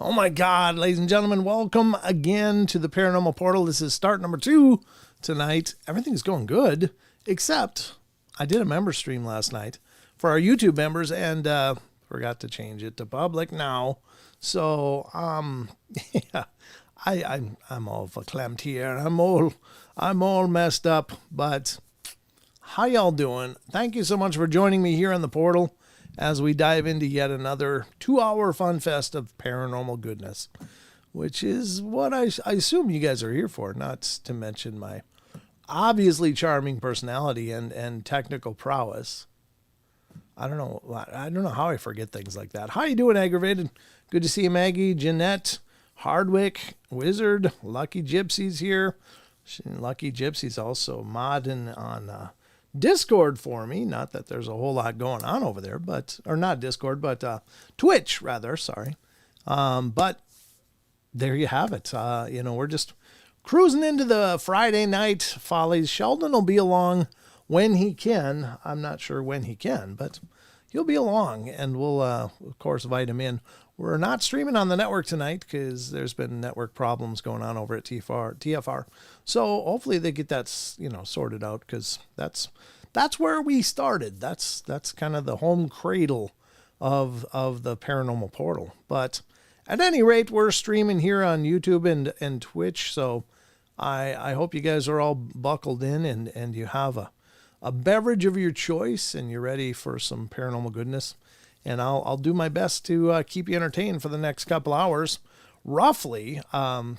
Oh my God, ladies and gentlemen, welcome again to the Paranormal Portal. This is start number 2 tonight. Everything's going good, except I did a member stream last night for our YouTube members and forgot to change it to public now. So, yeah, I'm all verklempt here. I'm all messed up, but how y'all doing? Thank you so much for joining me here on the portal as we dive into yet another 2-hour fun fest of paranormal goodness, which is what I assume you guys are here for, not to mention my obviously charming personality and technical prowess. I don't know how I forget things like that. How you doing, Aggravated? Good to see you, Maggie, Jeanette, Hardwick, Wizard, Lucky Gypsy's here. Lucky Gypsy's also modding on Discord for me. Not that there's a whole lot going on over there, or not Discord, but Twitch rather. Sorry, but there you have it. We're just cruising into the Friday night follies. Sheldon will be along when he can. I'm not sure when he can, but he'll be along, and we'll of course invite him in. We're not streaming on the network tonight because there's been network problems going on over at TFR. So hopefully they get that, sorted out, because that's where we started. That's kind of the home cradle of the Paranormal Portal. But at any rate, we're streaming here on YouTube and Twitch. So I hope you guys are all buckled in and you have a beverage of your choice and you're ready for some paranormal goodness. And I'll do my best to keep you entertained for the next couple hours, roughly. God,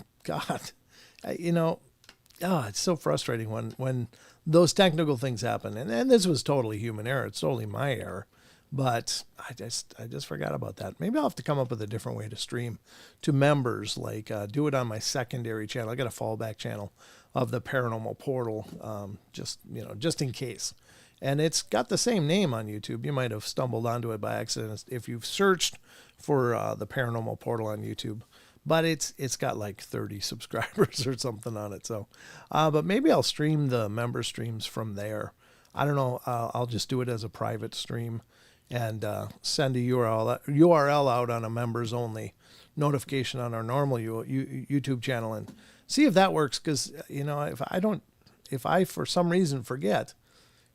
it's so frustrating when those technical things happen. And this was totally human error. It's totally my error. But I just forgot about that. Maybe I'll have to come up with a different way to stream to members, like do it on my secondary channel. I got a fallback channel of the Paranormal Portal, just in case. And it's got the same name on YouTube. You might have stumbled onto it by accident if you've searched for the Paranormal Portal on YouTube. But it's got like 30 subscribers or something on it. So, but maybe I'll stream the member streams from there. I don't know. I'll just do it as a private stream and send a URL out on a members only notification on our normal YouTube channel and see if that works. Because if I for some reason forget,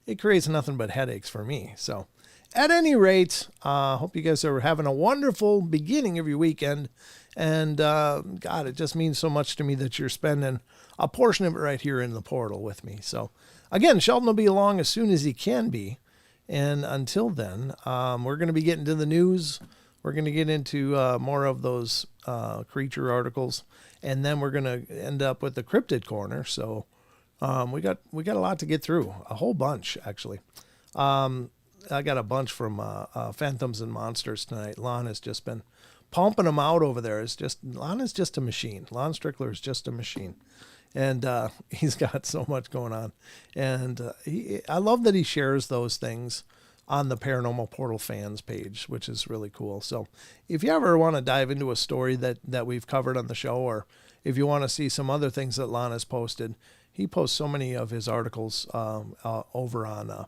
it creates nothing but headaches for me. So at any rate, hope you guys are having a wonderful beginning of your weekend. And God, it just means so much to me that you're spending a portion of it right here in the portal with me. So again, Sheldon will be along as soon as he can be. And until then, we're going to be getting to the news. We're going to get into more of those creature articles. And then we're going to end up with the cryptid corner. So we got a lot to get through. A whole bunch, actually. I got a bunch from Phantoms and Monsters tonight. Lon has just been pumping them out over there. Lon is just a machine. Lon Strickler is just a machine. And he's got so much going on. And I love that he shares those things on the Paranormal Portal fans page, which is really cool. So if you ever want to dive into a story that we've covered on the show, or if you want to see some other things that Lon has posted, he posts so many of his articles over on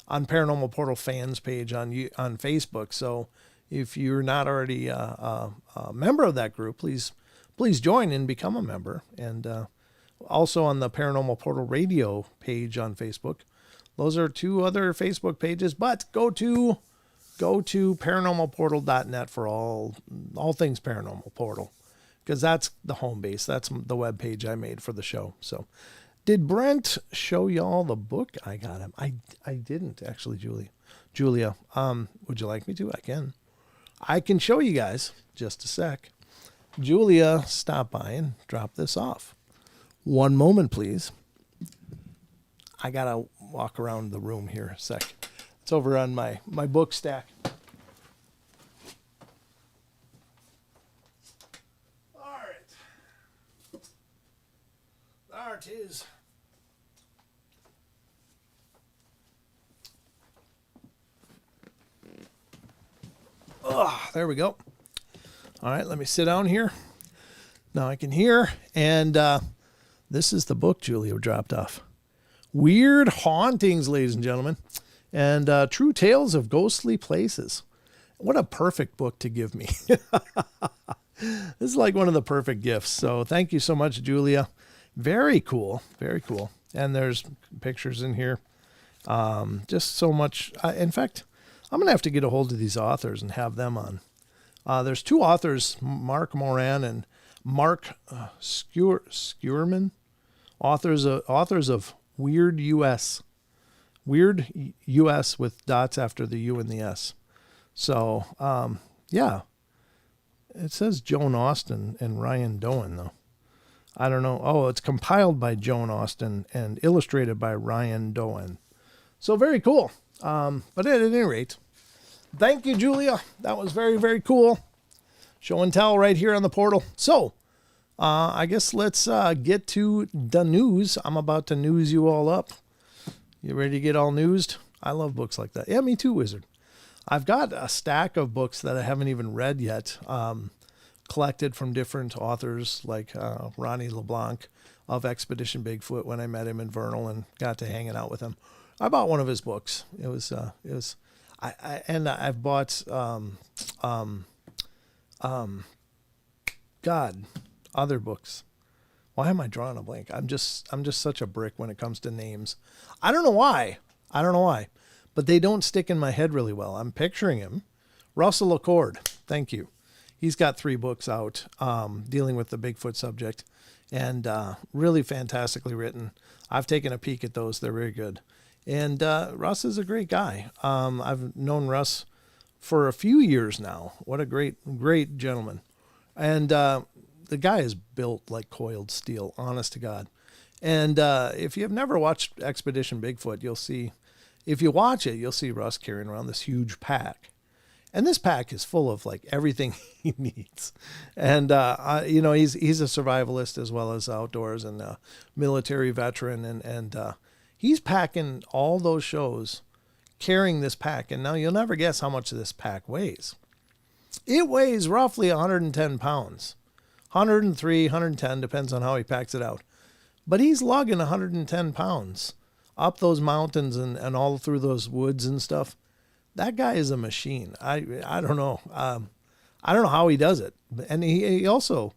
Paranormal Portal fans page on Facebook. So if you're not already a member of that group, please join and become a member. And also on the Paranormal Portal radio page on Facebook. Those are two other Facebook pages, but go to paranormalportal.net for all things Paranormal Portal, because that's the home base. That's the web page I made for the show. So did Brent show y'all the book I got him? I didn't actually, Julia. Would you like me to? I can show you guys. Just a sec. Julia, stop by and drop this off. One moment, please. I gotta walk around the room here a sec. It's over on my book stack. All right. There it is. Oh, there we go. All right, let me sit down here. Now I can hear. And this is the book Julia dropped off. Weird Hauntings, ladies and gentlemen, and True Tales of Ghostly Places. What a perfect book to give me. This is like one of the perfect gifts. So thank you so much, Julia. Very cool. Very cool. And there's pictures in here. Just so much. In fact, I'm going to have to get a hold of these authors and have them on. There's two authors, Mark Moran and Mark Skurman, authors of Weird US with dots after the U and the S. So, yeah, it says Joan Austin and Ryan Doan, though. I don't know. Oh, it's compiled by Joan Austin and illustrated by Ryan Doan. So very cool. But at any rate, thank you, Julia. That was very, very cool. Show and tell right here on the portal. So, I guess let's get to the news. I'm about to news you all up. You ready to get all newsed? I love books like that. Yeah, me too, Wizard. I've got a stack of books that I haven't even read yet, collected from different authors like Ronnie LeBlanc of Expedition Bigfoot when I met him in Vernal and got to hanging out with him. I bought one of his books. I've bought other books. Why am I drawing a blank? I'm just such a brick when it comes to names. I don't know why, but they don't stick in my head really well. I'm picturing him. Russell Accord. Thank you. He's got 3 books out, dealing with the Bigfoot subject, and really fantastically written. I've taken a peek at those. They're very good. And Russ is a great guy. I've known Russ for a few years now. What a great gentleman. And the guy is built like coiled steel, honest to God. And if you've never watched Expedition Bigfoot, you'll see, if you watch it, you'll see Russ carrying around this huge pack. And this pack is full of like everything he needs. And, he's a survivalist as well as outdoors and a military veteran. And he's packing all those shows, carrying this pack. And now you'll never guess how much this pack weighs. It weighs roughly 110 pounds. 103, 110, depends on how he packs it out. But he's lugging 110 pounds up those mountains and all through those woods and stuff. That guy is a machine. I don't know. I don't know how he does it. And he also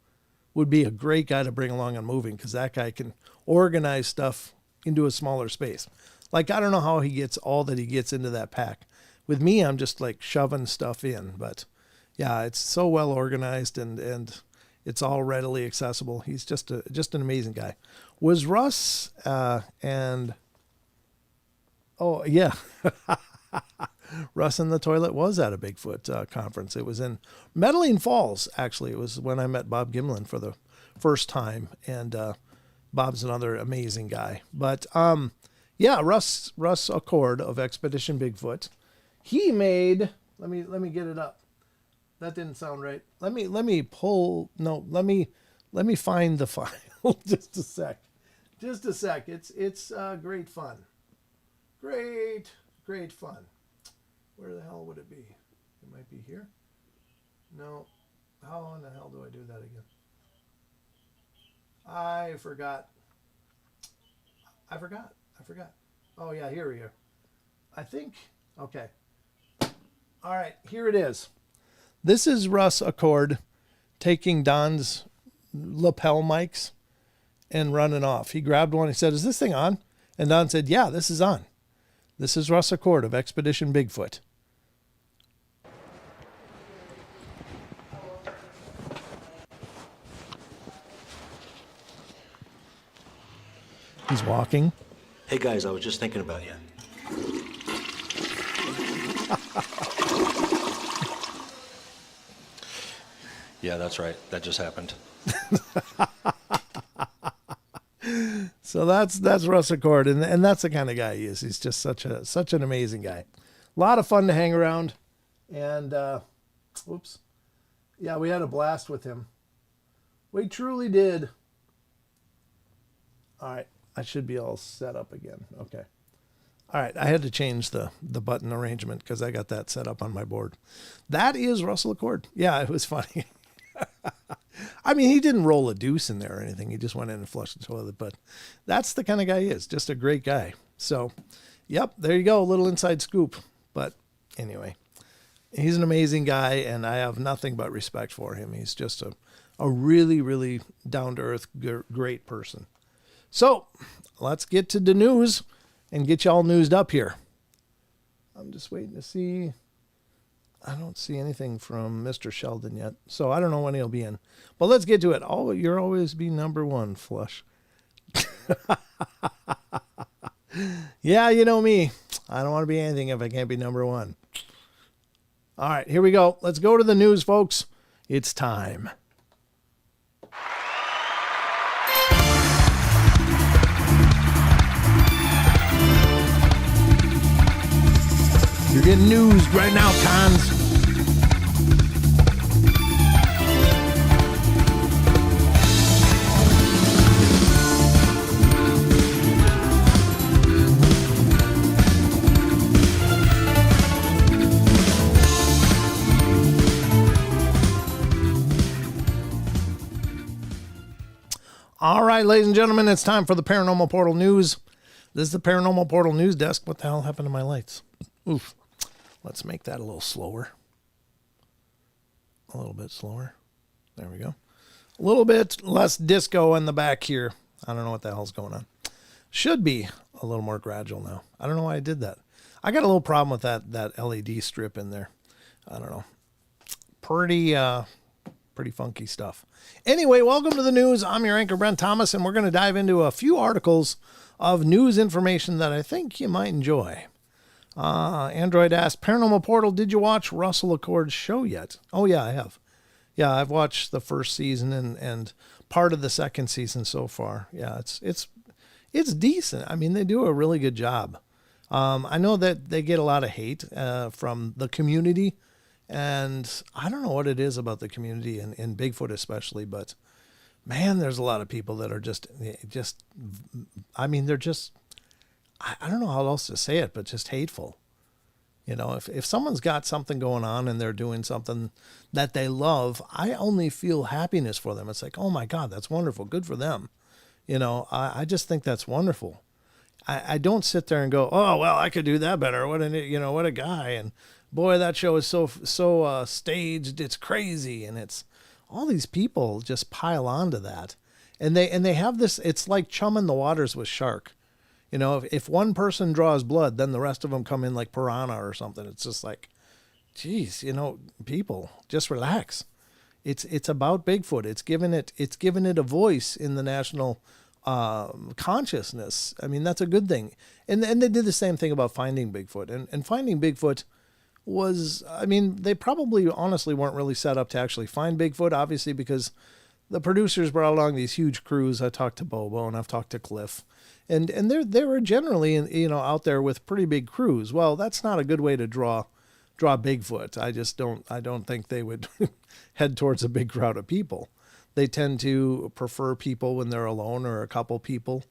would be a great guy to bring along on moving, because that guy can organize stuff into a smaller space. Like, I don't know how he gets all that he gets into that pack. With me, I'm just like shoving stuff in. But yeah, it's so well organized and it's all readily accessible. He's just an amazing guy. Was Russ and oh yeah. Russ in the Toilet was at a Bigfoot conference. It was in Medellin Falls, actually. It was when I met Bob Gimlin for the first time, and Bob's another amazing guy. But yeah, Russ Accord of Expedition Bigfoot. He made, let me get it up. That didn't sound right. Let me find the file. Just a sec. It's great fun. Great fun. Where the hell would it be? It might be here. No. How in the hell do I do that again? I forgot. Oh yeah, here we are. I think, okay. All right, here it is. This is Russ Accord taking Don's lapel mics and running off. He grabbed one. He said, "Is this thing on?" And Don said, "Yeah, this is on." This is Russ Accord of Expedition Bigfoot. He's walking. Hey guys, I was just thinking about you. Yeah, that's right. That just happened. So that's Russ Accord, and that's the kind of guy he is. He's just such an amazing guy. A lot of fun to hang around, and oops, yeah, we had a blast with him. We truly did. All right, I should be all set up again. Okay. All right, I had to change the button arrangement because I got that set up on my board. That is Russell Accord. Yeah, it was funny. I mean, he didn't roll a deuce in there or anything. He just went in and flushed the toilet. But that's the kind of guy he is. Just a great guy. So, yep, there you go. A little inside scoop. But anyway, he's an amazing guy, and I have nothing but respect for him. He's just a really, really down-to-earth, great person. So, let's get to the news and get you all newsed up here. I'm just waiting to see. I don't see anything from Mr. Sheldon yet, so I don't know when he'll be in. But let's get to it. Oh, you'll always be number one, Flush. Yeah, you know me. I don't want to be anything if I can't be number one. All right, here we go. Let's go to the news, folks. It's time. You're getting newsed right now, cons. All right, ladies and gentlemen, it's time for the Paranormal Portal News. This is the Paranormal Portal News Desk. What the hell happened to my lights? Oof. Let's make that a little slower. A little bit slower. There we go. A little bit less disco in the back here. I don't know what the hell's going on. Should be a little more gradual now. I don't know why I did that. I got a little problem with that LED strip in there. I don't know. Pretty funky stuff. Anyway, welcome to the news. I'm your anchor, Brent Thomas, and we're going to dive into a few articles of news information that I think you might enjoy. Android asked, Paranormal Portal, did you watch Russell Accord's show yet? Oh, yeah, I have. Yeah, I've watched the first season and part of the second season so far. Yeah, it's decent. I mean, they do a really good job. I know that they get a lot of hate from the community, and I don't know what it is about the community in Bigfoot especially, but man, there's a lot of people that are just, I mean, they're just, I don't know how else to say it, but just hateful. You know, if someone's got something going on and they're doing something that they love, I only feel happiness for them. It's like, oh my God, that's wonderful. Good for them. You know, I just think that's wonderful. I don't sit there and go, oh, well, I could do that better. What a guy. And boy, that show is so staged. It's crazy. And it's all these people just pile onto that. And they have this, it's like chumming the waters with shark. If one person draws blood, then the rest of them come in like piranha or something. It's just like, geez, people, just relax. It's about Bigfoot. It's given it a voice in the national consciousness. I mean, that's a good thing. And they did the same thing about finding Bigfoot. And finding Bigfoot was, I mean, they probably honestly weren't really set up to actually find Bigfoot, obviously, because the producers brought along these huge crews. I talked to Bobo and I've talked to Cliff. And they were generally, out there with pretty big crews. Well, that's not a good way to draw Bigfoot. I don't think they would head towards a big crowd of people. They tend to prefer people when they're alone or a couple people.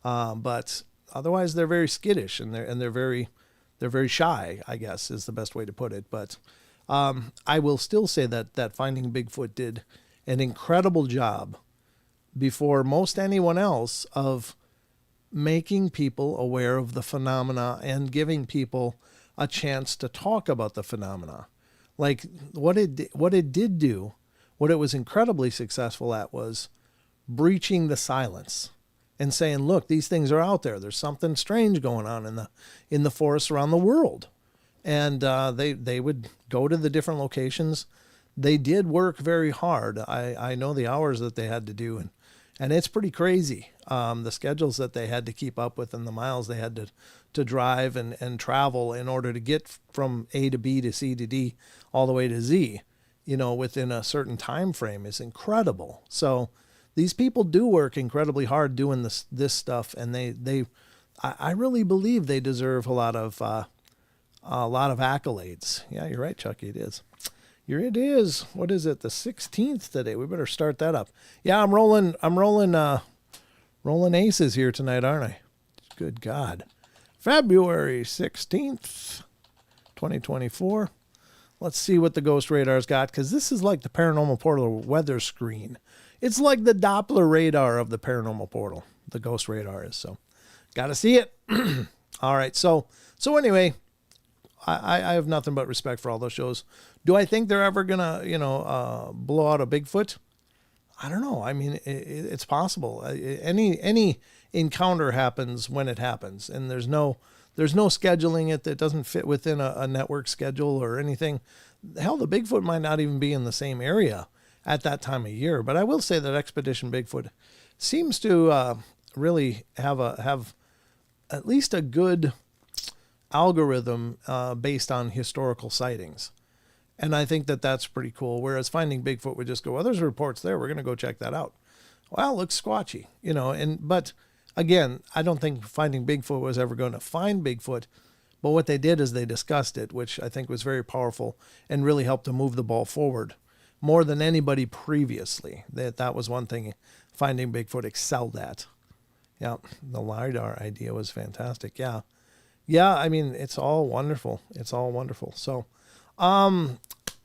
But otherwise they're very skittish and they're very shy, I guess is the best way to put it. But I will still say that Finding Bigfoot did an incredible job before most anyone else of making people aware of the phenomena and giving people a chance to talk about the phenomena. Like what it did do, what it was incredibly successful at was breaching the silence and saying, look, these things are out there. There's something strange going on in the forests around the world. And they would go to the different locations. They did work very hard. I know the hours that they had to do, and it's pretty crazy. The schedules that they had to keep up with and the miles they had to drive and travel in order to get from A to B to C to D all the way to Z, within a certain time frame is incredible. So these people do work incredibly hard doing this stuff, and I really believe they deserve a lot of accolades. Yeah, you're right, Chucky. It is. It is. What is it? The 16th today. We better start that up. Yeah, I'm rolling aces here tonight, aren't I? Good God. February 16th, 2024. Let's see what the Ghost Radar's got, because this is like the Paranormal Portal weather screen. It's like the Doppler radar of the Paranormal Portal. The Ghost Radar is. So, got to see it. All right. So anyway, I have nothing but respect for all those shows. Do I think they're ever gonna, blow out a Bigfoot? I don't know. I mean, it's possible. Any encounter happens when it happens, and there's no scheduling it that doesn't fit within a network schedule or anything. Hell, the Bigfoot might not even be in the same area at that time of year. But I will say that Expedition Bigfoot seems to really have at least a good algorithm based on historical sightings. And I think that's pretty cool. Whereas Finding Bigfoot would just go, well, there's reports there. We're going to go check that out. Well, it looks squatchy, but again, I don't think Finding Bigfoot was ever going to find Bigfoot. But what they did is they discussed it, which I think was very powerful and really helped to move the ball forward more than anybody previously. That was one thing Finding Bigfoot excelled at. Yeah, the LiDAR idea was fantastic. Yeah. Yeah, I mean, it's all wonderful. So,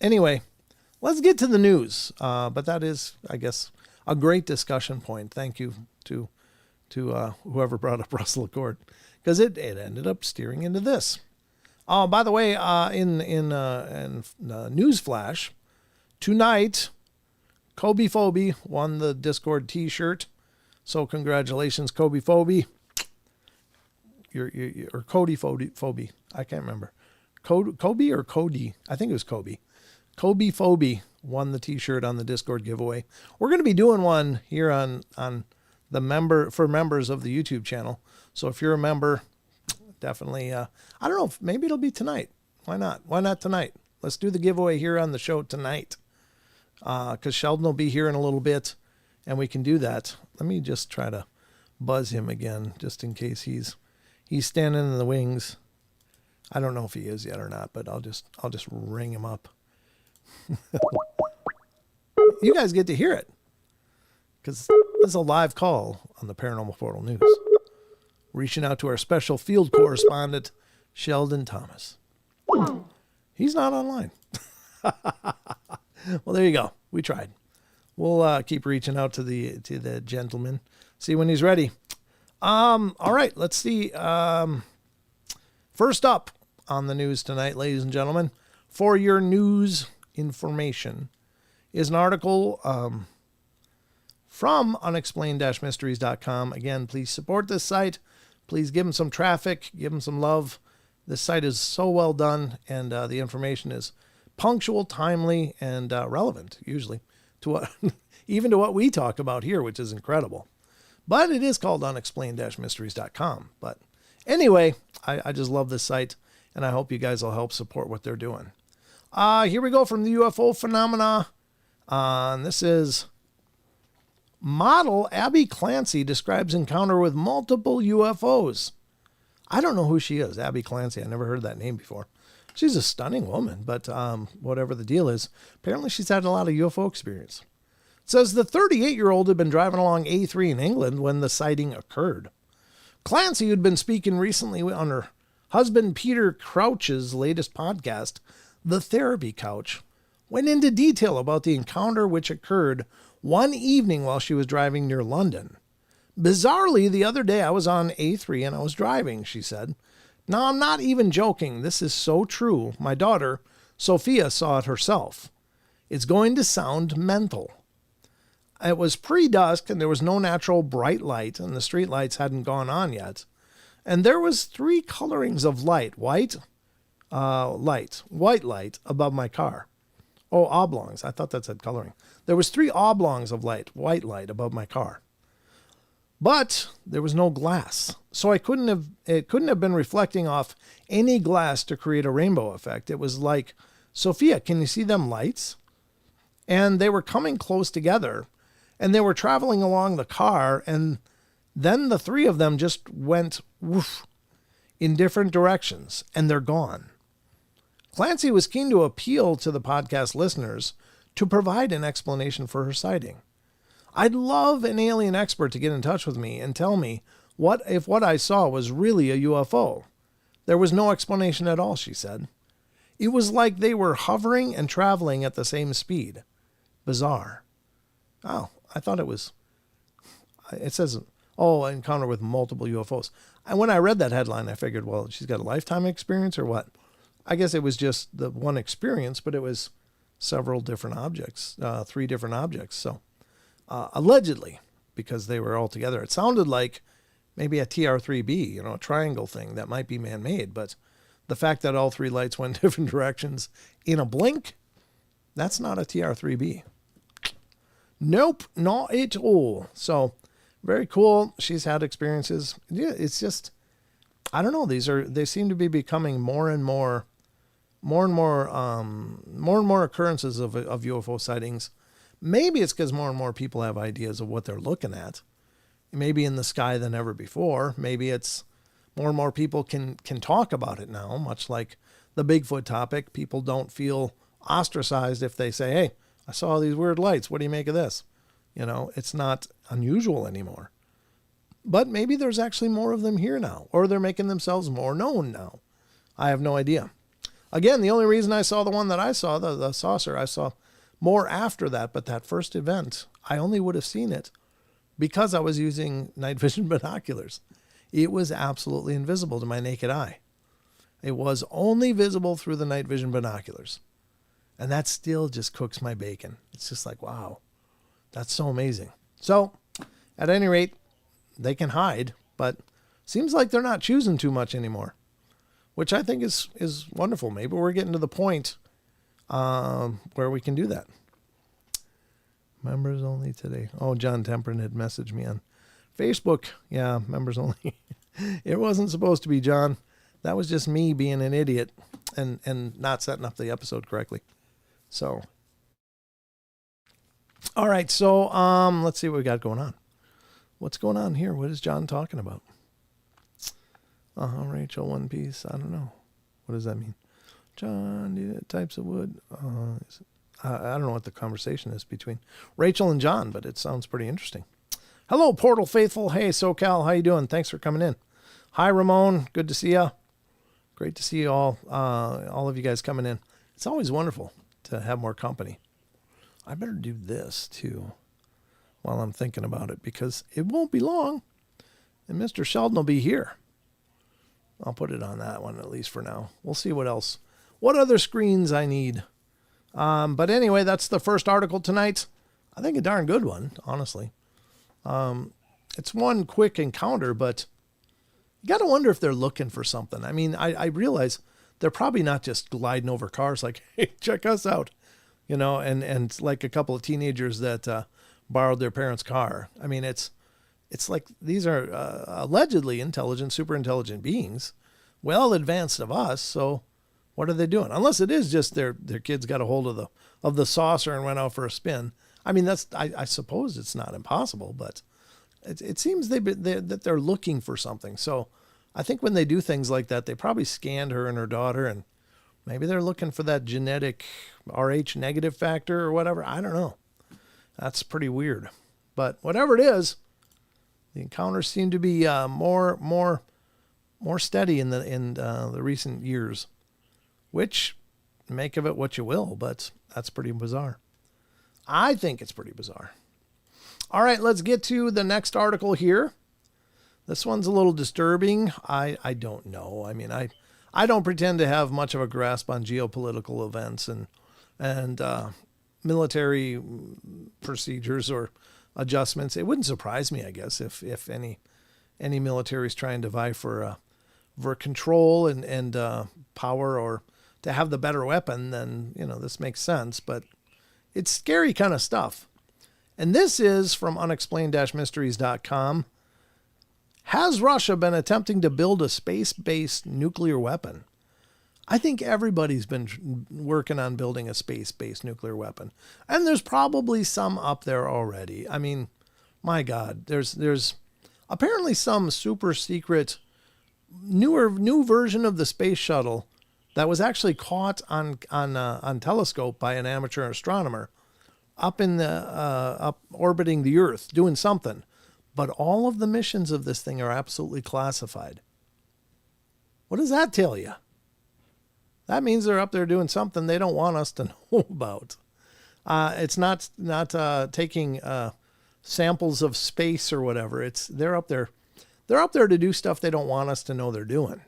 anyway, let's get to the news. But that is, I guess, a great discussion point. Thank you to whoever brought up Russell Accord, because it ended up steering into this. By the way, in news flash, tonight, Kobe Phoebe won the Discord T-shirt. So congratulations, Kobe Phoebe. Or Cody Phoebe. I can't remember. Kobe or Cody? I think it was Kobe. Kobe Phoebe won the T-shirt on the Discord giveaway. We're going to be doing one here on for members of the YouTube channel. So if you're a member, definitely. I don't know. Maybe it'll be tonight. Why not? Why not tonight? Let's do the giveaway here on the show tonight. Because Sheldon will be here in a little bit, and we can do that. Let me just try to buzz him again, just in case he's standing in the wings. I don't know if he is yet or not, but I'll just ring him up. You guys get to hear it, because this is a live call on the Paranormal Portal News. Reaching out to our special field correspondent, Sheldon Thomas. He's not online. Well, there you go. We tried. We'll keep reaching out to the gentleman, see when he's ready. All right, let's see. First up on the news tonight, ladies and gentlemen, for your news information, is an article from unexplained-mysteries.com. Again, please support this site. Please give them some traffic, give them some love. This site is so well done, and the information is punctual, timely, and relevant, usually, to what even to what we talk about here, which is incredible. But it is called unexplained-mysteries.com. But anyway, I just love this site, and I hope you guys will help support what they're doing. Here we go from the UFO phenomena. This is model Abby Clancy describes encounter with multiple UFOs. I don't know who she is, Abby Clancy. I never heard that name before. She's a stunning woman, but whatever the deal is, apparently she's had a lot of UFO experience. It says the 38-year-old had been driving along A3 in England when the sighting occurred. Clancy, who'd been speaking recently on her husband Peter Crouch's latest podcast, The Therapy Couch, went into detail about the encounter which occurred one evening while she was driving near London. Bizarrely, the other day I was on A3 and I was driving, she said. Now, I'm not even joking. This is so true. My daughter, Sophia, saw it herself. It's going to sound mental. It was pre-dusk and there was no natural bright light and the street lights hadn't gone on yet. And there was 3 colorings of light, white light above my car. Oh, oblongs. I thought that said coloring. There was 3 oblongs of light, white light above my car. But there was no glass. So it couldn't have been reflecting off any glass to create a rainbow effect. It was like, Sophia, can you see them lights? And they were coming close together and they were traveling along the car. And then the 3 of them just went woof in different directions and they're gone. Clancy was keen to appeal to the podcast listeners to provide an explanation for her sighting. I'd love an alien expert to get in touch with me and tell me what if what I saw was really a UFO. There was no explanation at all, she said. It was like they were hovering and traveling at the same speed. Bizarre. Oh, I thought it says, encounter with multiple UFOs. And when I read that headline, I figured, well, she's got a lifetime experience or what? I guess it was just the one experience, but it was several different objects, 3 different objects. So allegedly, because they were all together, it sounded like maybe a TR-3B, a triangle thing that might be man-made. But the fact that all 3 lights went different directions in a blink, that's not a TR-3B. Nope, not at all. So very cool. She's had experiences. Yeah, it's just, I don't know. They seem to be becoming more and more occurrences of UFO sightings. Maybe it's because more and more people have ideas of what they're looking at. Maybe in the sky than ever before. Maybe it's more and more people can talk about it now, much like the Bigfoot topic. People don't feel ostracized if they say, hey, I saw these weird lights. What do you make of this? It's not unusual anymore. But maybe there's actually more of them here now, or they're making themselves more known now. I have no idea. Again, the only reason I saw the one that I saw, the saucer, I saw more after that, but that first event, I only would have seen it because I was using night vision binoculars. It was absolutely invisible to my naked eye. It was only visible through the night vision binoculars. And that still just cooks my bacon. It's just like, wow, that's so amazing. So at any rate, they can hide, but seems like they're not choosing too much anymore, which I think is wonderful. Maybe we're getting to the point where we can do that. Members only today. Oh, John Temperin had messaged me on Facebook. Yeah, members only. It wasn't supposed to be, John. That was just me being an idiot and not setting up the episode correctly. So, all right. So, let's see what we got going on. What's going on here? What is John talking about? Rachel, One Piece. I don't know. What does that mean? John, types of wood. I don't know what the conversation is between Rachel and John, but it sounds pretty interesting. Hello, Portal Faithful. Hey, SoCal. How you doing? Thanks for coming in. Hi, Ramon. Good to see you. Great to see you all of you guys coming in. It's always wonderful to have more company. I better do this too while I'm thinking about it because it won't be long And Mr. Sheldon will be here. I'll put it on that one, at least for now. We'll see what else, what other screens I need. But anyway, that's the first article tonight. I think a darn good one, honestly. It's one quick encounter, but you got to wonder if they're looking for something. I mean, I realize they're probably not just gliding over cars like, hey, check us out, and like a couple of teenagers that borrowed their parents' car. I mean, it's like these are allegedly intelligent, super intelligent beings, well advanced of us. So what are they doing? Unless it is just their kids got a hold of the saucer and went out for a spin. I mean, I suppose it's not impossible, but it seems that they're looking for something. So I think when they do things like that, they probably scanned her and her daughter, and maybe they're looking for that genetic Rh negative factor or whatever. I don't know. That's pretty weird. But whatever it is, the encounters seem to be more steady in the recent years, which make of it what you will, but that's pretty bizarre. I think it's pretty bizarre. All right, let's get to the next article here. This one's a little disturbing. I don't know. I mean, I don't pretend to have much of a grasp on geopolitical events and military procedures or adjustments. It wouldn't surprise me, I guess, if any military is trying to vie for control and power or to have the better weapon, then this makes sense. But it's scary kind of stuff. And this is from unexplained-mysteries.com. Has Russia been attempting to build a space-based nuclear weapon? I think everybody's been working on building a space-based nuclear weapon. And there's probably some up there already. I mean, my God, there's apparently some super secret new version of the space shuttle that was actually caught on telescope by an amateur astronomer up orbiting the Earth, doing something. But all of the missions of this thing are absolutely classified. What does that tell you? That means they're up there doing something they don't want us to know about. It's not taking samples of space or whatever. They're up there to do stuff they don't want us to know they're doing.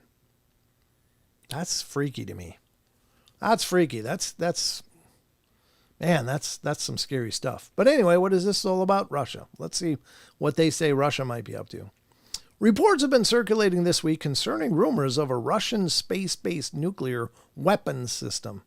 That's freaky to me. That's freaky. That's some scary stuff. But anyway, what is this all about? Russia. Let's see what they say Russia might be up to. Reports have been circulating this week concerning rumors of a Russian space-based nuclear weapons system.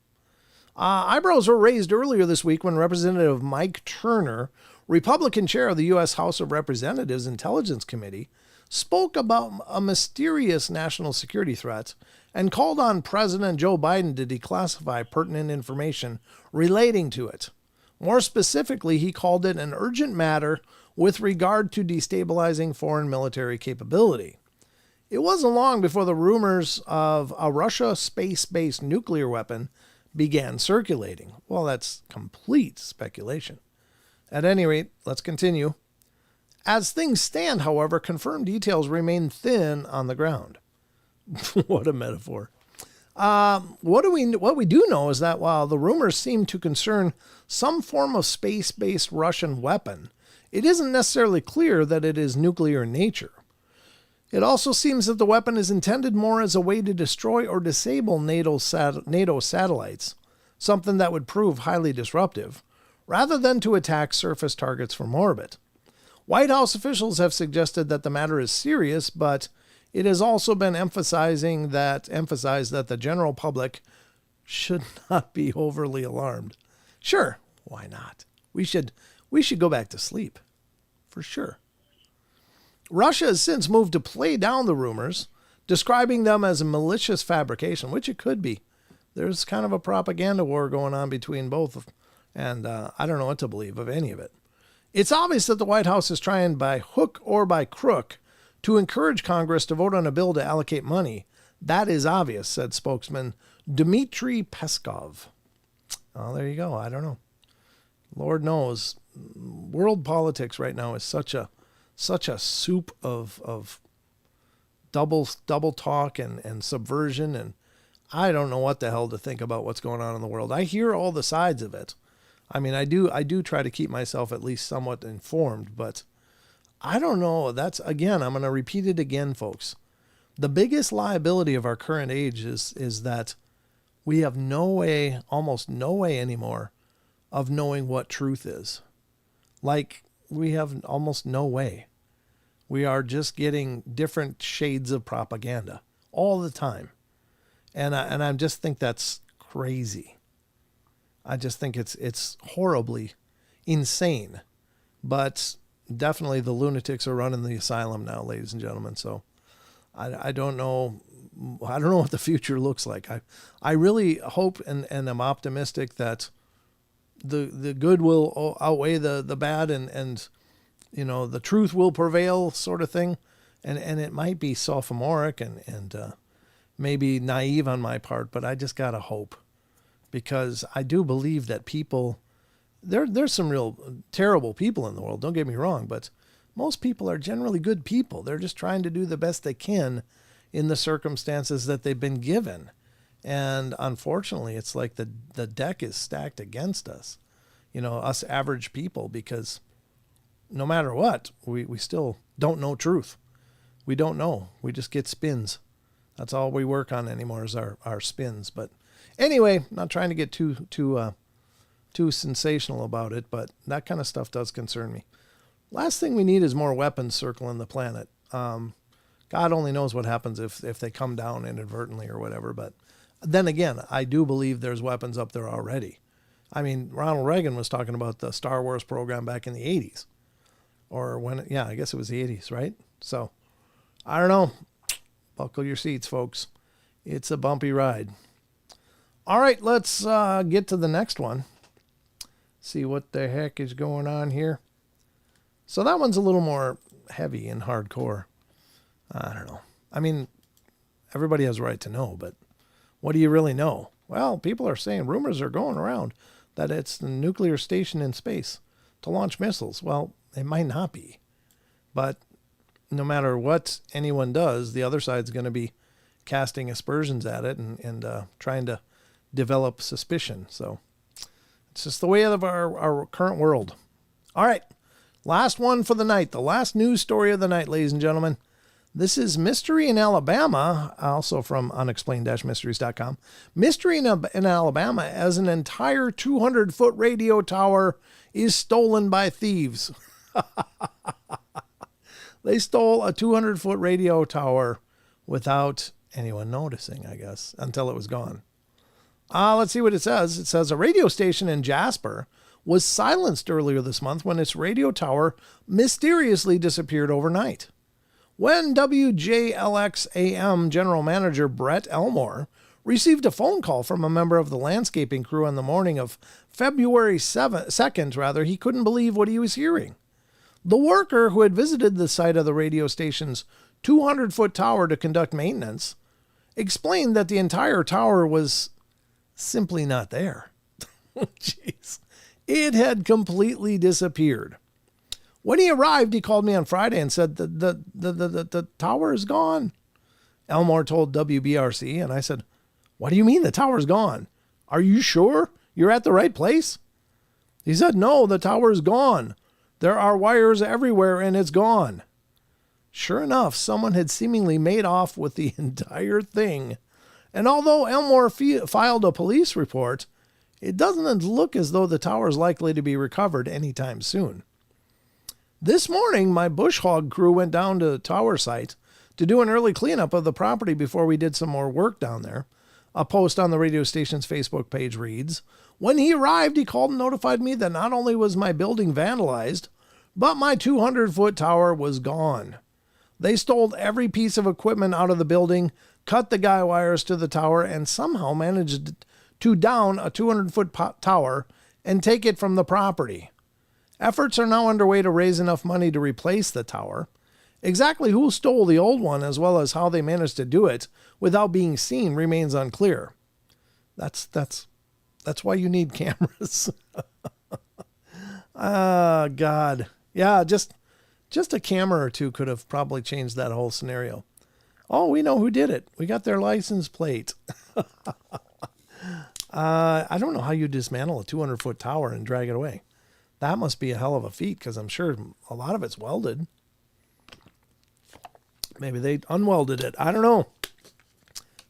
Eyebrows were raised earlier this week when Representative Mike Turner, Republican chair of the U.S. House of Representatives Intelligence Committee, spoke about a mysterious national security threat and called on President Joe Biden to declassify pertinent information relating to it. More specifically, he called it an urgent matter with regard to destabilizing foreign military capability. It wasn't long before the rumors of a Russia space-based nuclear weapon began circulating. Well, that's complete speculation. At any rate, let's continue. As things stand, however, confirmed details remain thin on the ground. What a metaphor. What we do know is that while the rumors seem to concern some form of space-based Russian weapon, it isn't necessarily clear that it is nuclear in nature. It also seems that the weapon is intended more as a way to destroy or disable NATO satellites, something that would prove highly disruptive, rather than to attack surface targets from orbit. White House officials have suggested that the matter is serious, but it has also been emphasized that the general public should not be overly alarmed. Sure, why not? We should go back to sleep, for sure. Russia has since moved to play down the rumors, describing them as a malicious fabrication, which it could be. There's kind of a propaganda war going on between both, and I don't know what to believe of any of it. It's obvious that the White House is trying by hook or by crook to encourage Congress to vote on a bill to allocate money. That is obvious, said spokesman Dmitry Peskov. Oh, there you go. I don't know. Lord knows, world politics right now is such a soup of double talk and subversion, and I don't know what the hell to think about what's going on in the world. I hear all the sides of it. I mean, I do try to keep myself at least somewhat informed, but I don't know. That's, again, I'm going to repeat it again, folks. The biggest liability of our current age is that we have no way, almost no way anymore, of knowing what truth is. Like, we have almost no way. We are just getting different shades of propaganda all the time. And I just think that's crazy. I just think it's horribly insane. But definitely the lunatics are running the asylum now, ladies and gentlemen. So I don't know. I don't know what the future looks like. I really hope and am optimistic that the good will outweigh the bad, and you know, the truth will prevail, sort of thing. And it might be sophomoric and maybe naive on my part, but I just gotta hope, because I do believe that people, there's some real terrible people in the world, don't get me wrong, but most people are generally good people. They're just trying to do the best they can in the circumstances that they've been given. And unfortunately, it's like the deck is stacked against us, you know, us average people, because no matter what, we still don't know truth. We don't know. We just get spins. That's all we work on anymore is our spins. But anyway, not trying to get too sensational about it, but that kind of stuff does concern me. Last thing we need is more weapons circling the planet. God only knows what happens if they come down inadvertently or whatever. But then again, I do believe there's weapons up there already. I mean, Ronald Reagan was talking about the Star Wars program back in the 80s. Or I guess it was the 80s, right? So, I don't know. Buckle your seats, folks. It's a bumpy ride. All right, let's get to the next one. See what the heck is going on here. So that one's a little more heavy and hardcore. I don't know. I mean, everybody has a right to know, but what do you really know? Well, people are saying, rumors are going around that it's the nuclear station in space to launch missiles. Well, it might not be. But no matter what anyone does, the other side's going to be casting aspersions at it and trying to develop suspicion. So it's just the way of our current world. All right. Last one for the night. The last news story of the night, ladies and gentlemen. This is Mystery in Alabama, also from unexplained-mysteries.com. Mystery in Alabama, as an entire 200-foot radio tower is stolen by thieves. They stole a 200-foot radio tower without anyone noticing, I guess, until it was gone. Let's see what it says. It says a radio station in Jasper was silenced earlier this month when its radio tower mysteriously disappeared overnight. When WJLX-AM General Manager Brett Elmore received a phone call from a member of the landscaping crew on the morning of February 2nd, he couldn't believe what he was hearing. The worker, who had visited the site of the radio station's 200-foot tower to conduct maintenance, explained that the entire tower was simply not there. Jeez. It had completely disappeared. When he arrived, he called me on Friday and said the tower is gone. Elmore told WBRC, and I said, "What do you mean the tower's gone? Are you sure you're at the right place?" He said, "No, the tower's gone. There are wires everywhere and it's gone." Sure enough, someone had seemingly made off with the entire thing. And although Elmore filed a police report, it doesn't look as though the tower is likely to be recovered anytime soon. This morning, my bush hog crew went down to the tower site to do an early cleanup of the property before we did some more work down there. A post on the radio station's Facebook page reads, "When he arrived, he called and notified me that not only was my building vandalized, but my 200-foot tower was gone. They stole every piece of equipment out of the building, cut the guy wires to the tower, and somehow managed to down a 200-foot tower and take it from the property. Efforts are now underway to raise enough money to replace the tower. Exactly who stole the old one, as well as how they managed to do it without being seen, remains unclear." That's why you need cameras. Ah, God. Yeah, just a camera or two could have probably changed that whole scenario. Oh, we know who did it. We got their license plate. I don't know how you dismantle a 200-foot tower and drag it away. That must be a hell of a feat, because I'm sure a lot of it's welded. Maybe they unwelded it. I don't know.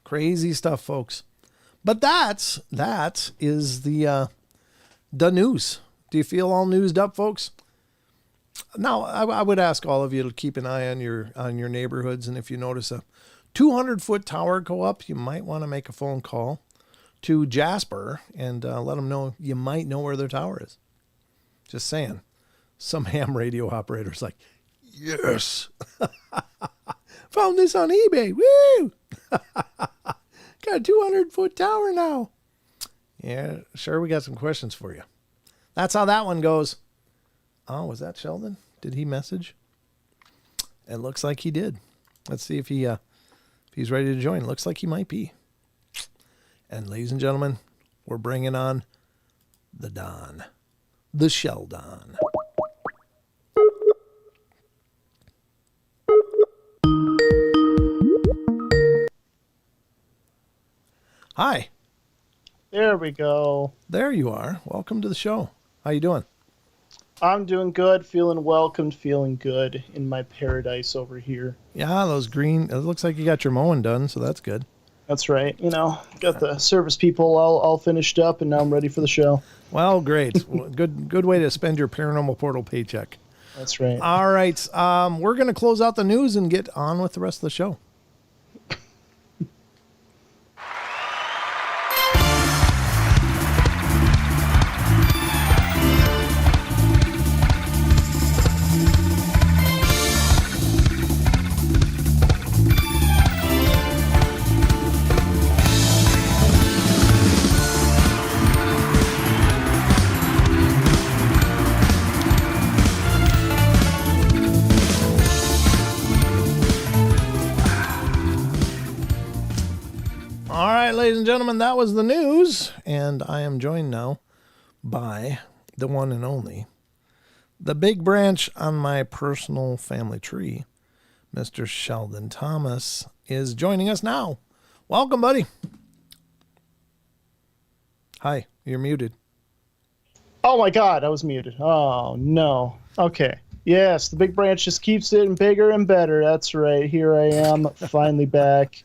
Crazy stuff, folks. But that is the news. Do you feel all newsed up, folks? Now, I would ask all of you to keep an eye on your neighborhoods, and if you notice a 200-foot tower go up, you might want to make a phone call to Jasper and let them know you might know where their tower is. Just saying. Some ham radio operator's like, yes, found this on eBay. Woo! Got a 200-foot tower now. Yeah, sure, we got some questions for you. That's how that one goes. Oh, was that Sheldon? Did he message? It looks like he did. Let's see if he's ready to join. Looks like he might be. And ladies and gentlemen, we're bringing on the Don, the Sheldon. Hi. There we go. There you are. Welcome to the show. How you doing? I'm doing good, feeling welcomed, feeling good in my paradise over here. Yeah, those green, it looks like you got your mowing done, so that's good. That's right. You know, got the service people all finished up, and now I'm ready for the show. Well, great. Good way to spend your Paranormal Portal paycheck. That's right. All right. We're going to close out the news and get on with the rest of the show. Ladies and gentlemen, that was the news, and I am joined now by the one and only, the big branch on my personal family tree, Mr. Sheldon Thomas is joining us now. Welcome, buddy. Hi, you're muted. Oh my God, I was muted. Oh no. Okay. Yes, the big branch just keeps getting bigger and better. That's right. Here I am, finally back.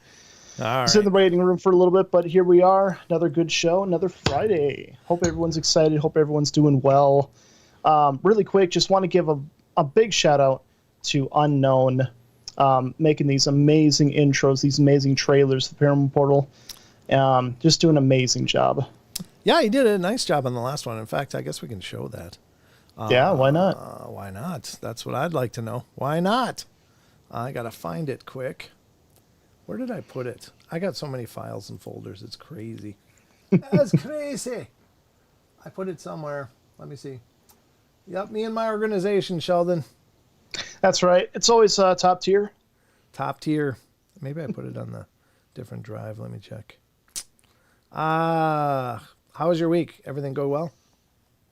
All right. I was in the waiting room for a little bit, but here we are. Another good show, another Friday. Hope everyone's excited. Hope everyone's doing well. Really quick, just want to give a big shout out to Unknown, making these amazing intros, these amazing trailers, the Paranormal Portal. Just doing an amazing job. Yeah, he did a nice job on the last one. In fact, I guess we can show that. Yeah, why not? Why not? That's what I'd like to know. Why not? I got to find it quick. Where did I put it? I got so many files and folders. It's crazy. That's crazy. I put it somewhere. Let me see. Yep, me and my organization, Sheldon. That's right. It's always top tier. Top tier. Maybe I put it on the different drive. Let me check. How was your week? Everything go well?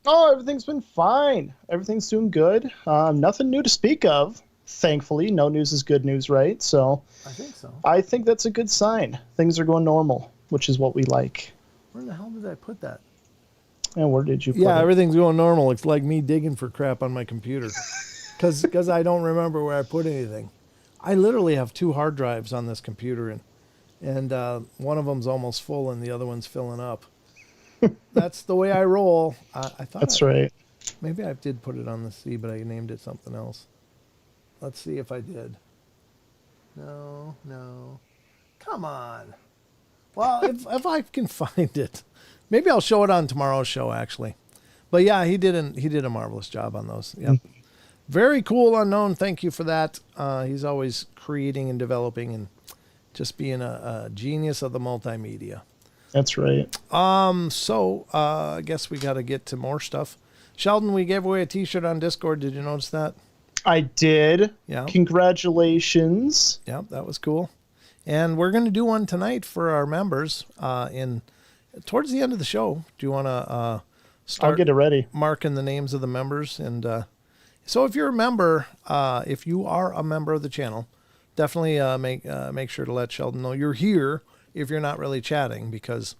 Oh, everything's been fine. Everything's doing good. Nothing new to speak of. Thankfully, no news is good news, right? So I think so. I think that's a good sign. Things are going normal, which is what we like. Where the hell did I put that? And where did you put it? Yeah, everything's going normal. It's like me digging for crap on my computer because I don't remember where I put anything. I literally have 2 hard drives on this computer, and one of them's almost full and the other one's filling up. That's the way I roll. I thought That's right. Maybe I did put it on the C, but I named it something else. Let's see if I did. No. Come on. Well, if I can find it, maybe I'll show it on tomorrow's show, actually. But yeah, he did a marvelous job on those. Yep. Very cool, Unknown. Thank you for that. He's always creating and developing and just being a genius of the multimedia. That's right. So I guess we got to get to more stuff. Sheldon, we gave away a T-shirt on Discord. Did you notice that? I did. Yeah. Congratulations. Yeah, that was cool. And we're going to do one tonight for our members towards the end of the show. Do you want to start I'll get it ready. marking the names of the members? And so if you're a member, if you are a member of the channel, definitely make sure to let Sheldon know you're here if you're not really chatting, because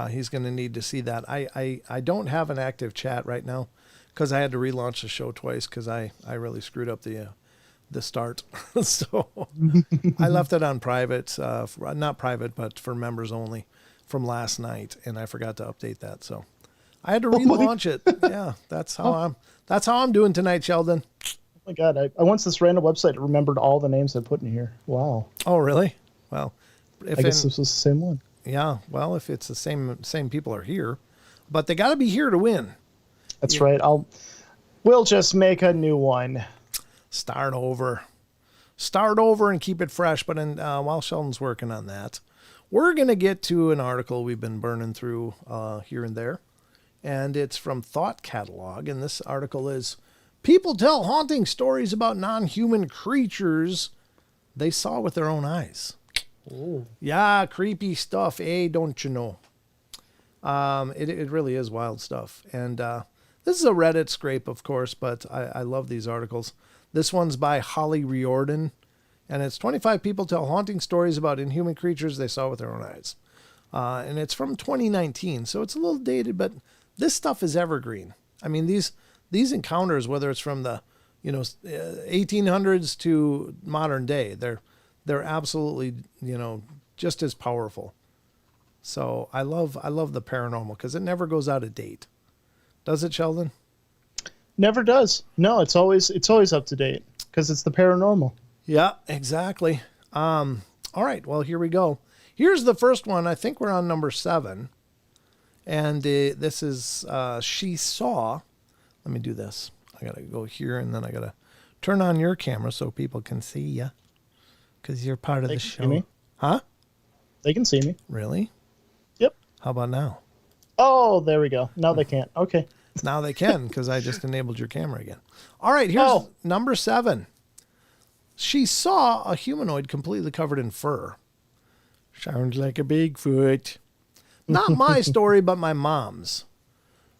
he's going to need to see that. I don't have an active chat right now, because I had to relaunch the show twice because I really screwed up the the start. So I left it on private, not private, but for members only from last night, and I forgot to update that. So I had to relaunch it. Yeah, that's how I'm doing tonight, Sheldon. Oh my God, I once this random website remembered all the names I put in here. Wow. Oh, really? Well, I guess this was the same one. Yeah, well, if it's the same people are here, but they got to be here to win. That's right. We'll just make a new one. Start over and keep it fresh. But while Sheldon's working on that, we're going to get to an article we've been burning through here and there. And it's from Thought Catalog. And this article is, people tell haunting stories about non-human creatures they saw with their own eyes. Ooh. Yeah, creepy stuff, don't you know? It really is wild stuff. And this is a Reddit scrape, of course, but I love these articles. This one's by Holly Riordan, and it's 25 people tell haunting stories about inhuman creatures they saw with their own eyes. And it's from 2019, so it's a little dated, but this stuff is evergreen. I mean, these encounters, whether it's from the 1800s to modern day, they're absolutely just as powerful. So I love the paranormal because it never goes out of date. Does it, Sheldon? Never does. No, it's always up to date because it's the paranormal. Yeah, exactly. All right, well, here we go. Here's the first one. I think we're on number 7. And this is, she saw, let me do this. I got to go here and then I got to turn on your camera so people can see you because you're part of the show. See me? Huh? They can see me. Really? Yep. How about now? Oh, there we go. Now they can't. Okay. Now they can because I just enabled your camera again. All right, here's number 7. She saw a humanoid completely covered in fur. Sounds like a Bigfoot. Not my story, but my mom's.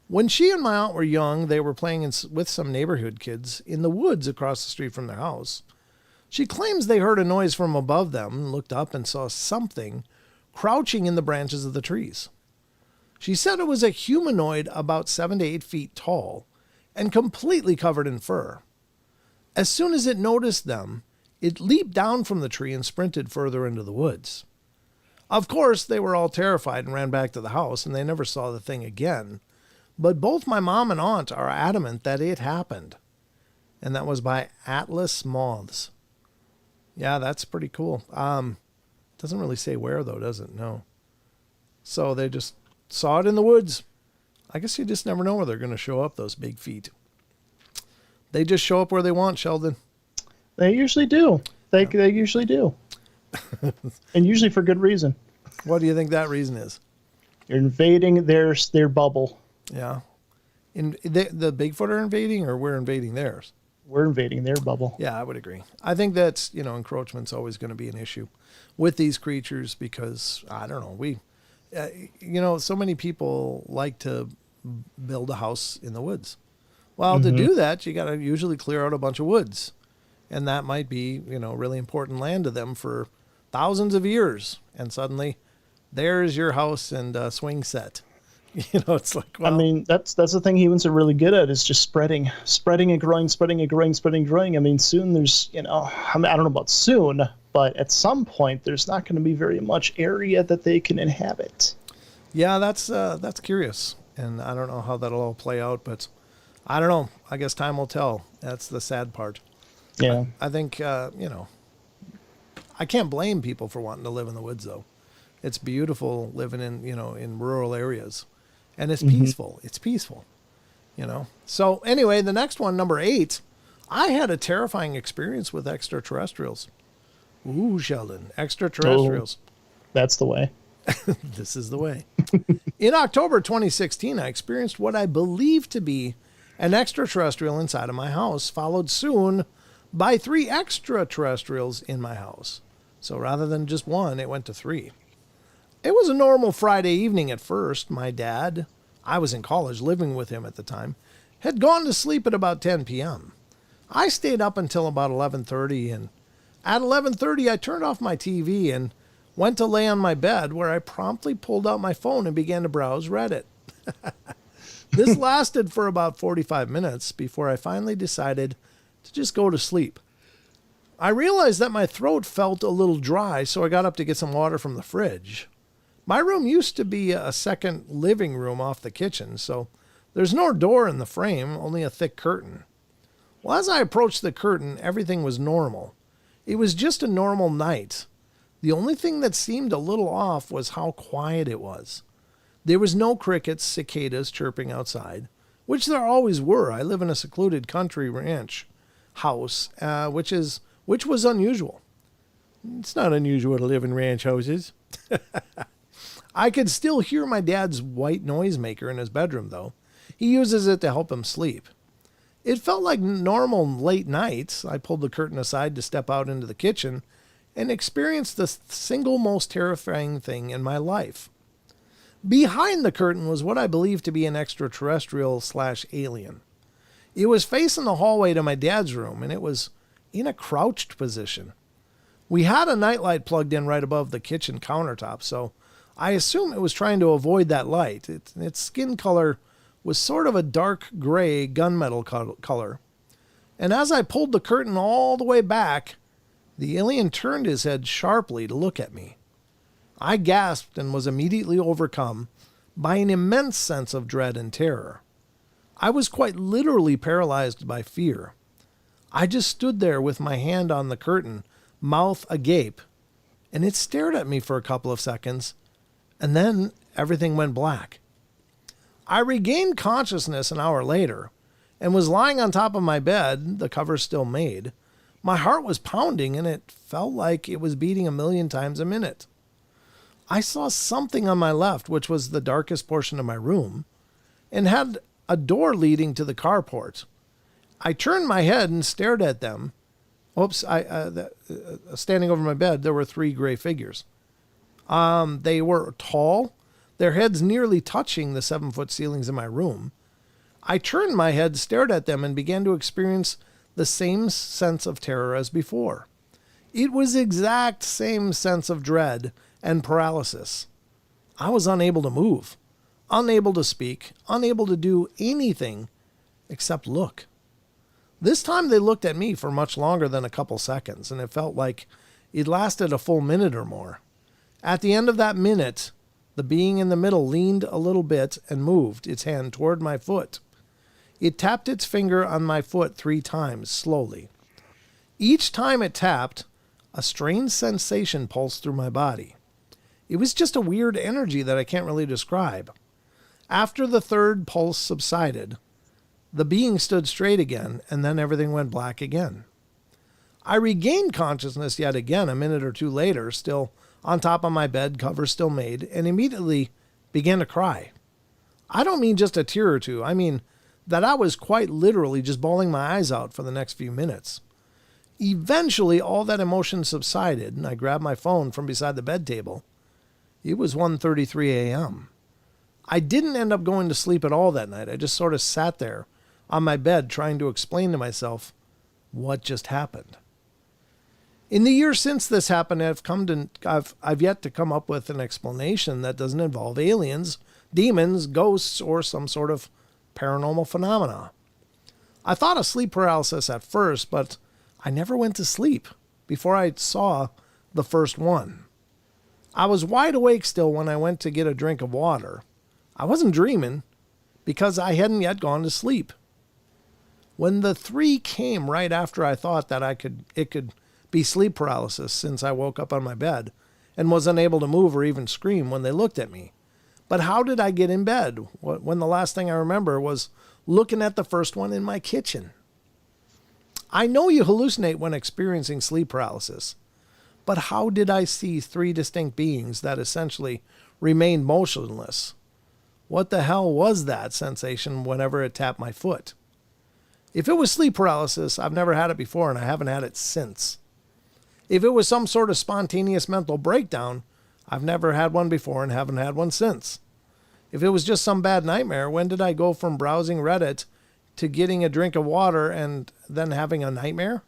When she and my aunt were young, they were playing with some neighborhood kids in the woods across the street from their house. She claims they heard a noise from above them, looked up and saw something crouching in the branches of the trees. She said it was a humanoid about 7 to 8 feet tall and completely covered in fur. As soon as it noticed them, it leaped down from the tree and sprinted further into the woods. Of course, they were all terrified and ran back to the house, and they never saw the thing again. But both my mom and aunt are adamant that it happened. And that was by Atlas Moths. Yeah, that's pretty cool. Doesn't really say where, though, does it? No. So they just saw it in the woods. I guess you just never know where they're going to show up, those big feet. They just show up where they want, Sheldon. They usually do. They usually do. And usually for good reason. What do you think that reason is? You're invading their bubble. Yeah. The Bigfoot are invading, or we're invading theirs? We're invading their bubble. Yeah, I would agree. I think that's, encroachment's always going to be an issue with these creatures because, I don't know, so many people like to build a house in the woods. Well, to do that, you got to usually clear out a bunch of woods. And that might be, really important land to them for thousands of years. And suddenly, there's your house and swing set. It's like, well, I mean, that's the thing humans are really good at is just spreading and growing, spreading and growing, spreading and growing. I mean, soon there's, I don't know about soon, but at some point there's not going to be very much area that they can inhabit. Yeah, that's curious. And I don't know how that'll all play out, but I don't know. I guess time will tell. That's the sad part. Yeah. I think, I can't blame people for wanting to live in the woods, though. It's beautiful living in rural areas. And it's peaceful. It's peaceful, So anyway, the next one, number 8, I had a terrifying experience with extraterrestrials. Ooh, Sheldon, extraterrestrials. Oh, that's the way. This is the way. In October 2016, I experienced what I believe to be an extraterrestrial inside of my house, followed soon by 3 extraterrestrials in my house. So rather than just 1, it went to 3. It was a normal Friday evening at first. My dad, I was in college living with him at the time, had gone to sleep at about 10 p.m. I stayed up until about 11:30, and at 11:30 I turned off my TV and went to lay on my bed where I promptly pulled out my phone and began to browse Reddit. This lasted for about 45 minutes before I finally decided to just go to sleep. I realized that my throat felt a little dry, so I got up to get some water from the fridge. My room used to be a second living room off the kitchen, so there's no door in the frame, only a thick curtain. Well, as I approached the curtain, everything was normal. It was just a normal night. The only thing that seemed a little off was how quiet it was. There was no crickets, cicadas chirping outside, which there always were. I live in a secluded country ranch house, which was unusual. It's not unusual to live in ranch houses. I could still hear my dad's white noisemaker in his bedroom, though. He uses it to help him sleep. It felt like normal late nights. I pulled the curtain aside to step out into the kitchen and experienced the single most terrifying thing in my life. Behind the curtain was what I believed to be an extraterrestrial/alien. It was facing the hallway to my dad's room, and it was in a crouched position. We had a nightlight plugged in right above the kitchen countertop, so I assume it was trying to avoid that light. Its skin color was sort of a dark gray gunmetal color. And as I pulled the curtain all the way back, the alien turned his head sharply to look at me. I gasped and was immediately overcome by an immense sense of dread and terror. I was quite literally paralyzed by fear. I just stood there with my hand on the curtain, mouth agape, and it stared at me for a couple of seconds, and then everything went black. I regained consciousness an hour later and was lying on top of my bed, the cover still made. My heart was pounding and it felt like it was beating 1,000,000 times a minute. I saw something on my left, which was the darkest portion of my room, and had a door leading to the carport. I turned my head and stared at them. Standing over my bed, there were 3 gray figures. They were tall, their heads nearly touching the 7-foot ceilings in my room. I turned my head, stared at them, and began to experience the same sense of terror as before. It was the exact same sense of dread and paralysis. I was unable to move, unable to speak, unable to do anything except look. This time they looked at me for much longer than a couple seconds, and it felt like it lasted a full minute or more. At the end of that minute, the being in the middle leaned a little bit and moved its hand toward my foot. It tapped its finger on my foot 3 times, slowly. Each time it tapped, a strange sensation pulsed through my body. It was just a weird energy that I can't really describe. After the 3rd pulse subsided, the being stood straight again, and then everything went black again. I regained consciousness yet again a minute or 2 later, still on top of my bed, cover still made, and immediately began to cry. I don't mean just a tear or two. I mean that I was quite literally just bawling my eyes out for the next few minutes. Eventually, all that emotion subsided, and I grabbed my phone from beside the bed table. It was 1:33 a.m. I didn't end up going to sleep at all that night. I just sort of sat there on my bed trying to explain to myself what just happened. In the years since this happened, I've yet to come up with an explanation that doesn't involve aliens, demons, ghosts, or some sort of paranormal phenomena. I thought of sleep paralysis at first, but I never went to sleep before I saw the first one. I was wide awake still when I went to get a drink of water. I wasn't dreaming because I hadn't yet gone to sleep. When the 3 came right after I thought that it could be sleep paralysis, since I woke up on my bed and was unable to move or even scream when they looked at me. But how did I get in bed when the last thing I remember was looking at the first one in my kitchen? I know you hallucinate when experiencing sleep paralysis, but how did I see 3 distinct beings that essentially remained motionless? What the hell was that sensation whenever it tapped my foot? If it was sleep paralysis, I've never had it before and I haven't had it since. If it was some sort of spontaneous mental breakdown, I've never had one before and haven't had one since. If it was just some bad nightmare, when did I go from browsing Reddit to getting a drink of water and then having a nightmare?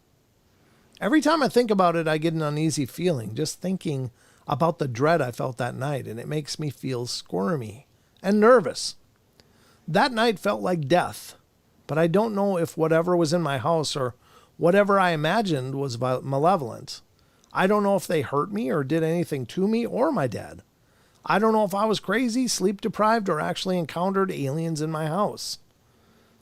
Every time I think about it, I get an uneasy feeling just thinking about the dread I felt that night, and it makes me feel squirmy and nervous. That night felt like death, but I don't know if whatever was in my house or whatever I imagined was malevolent. I don't know if they hurt me or did anything to me or my dad. I don't know if I was crazy, sleep deprived, or actually encountered aliens in my house.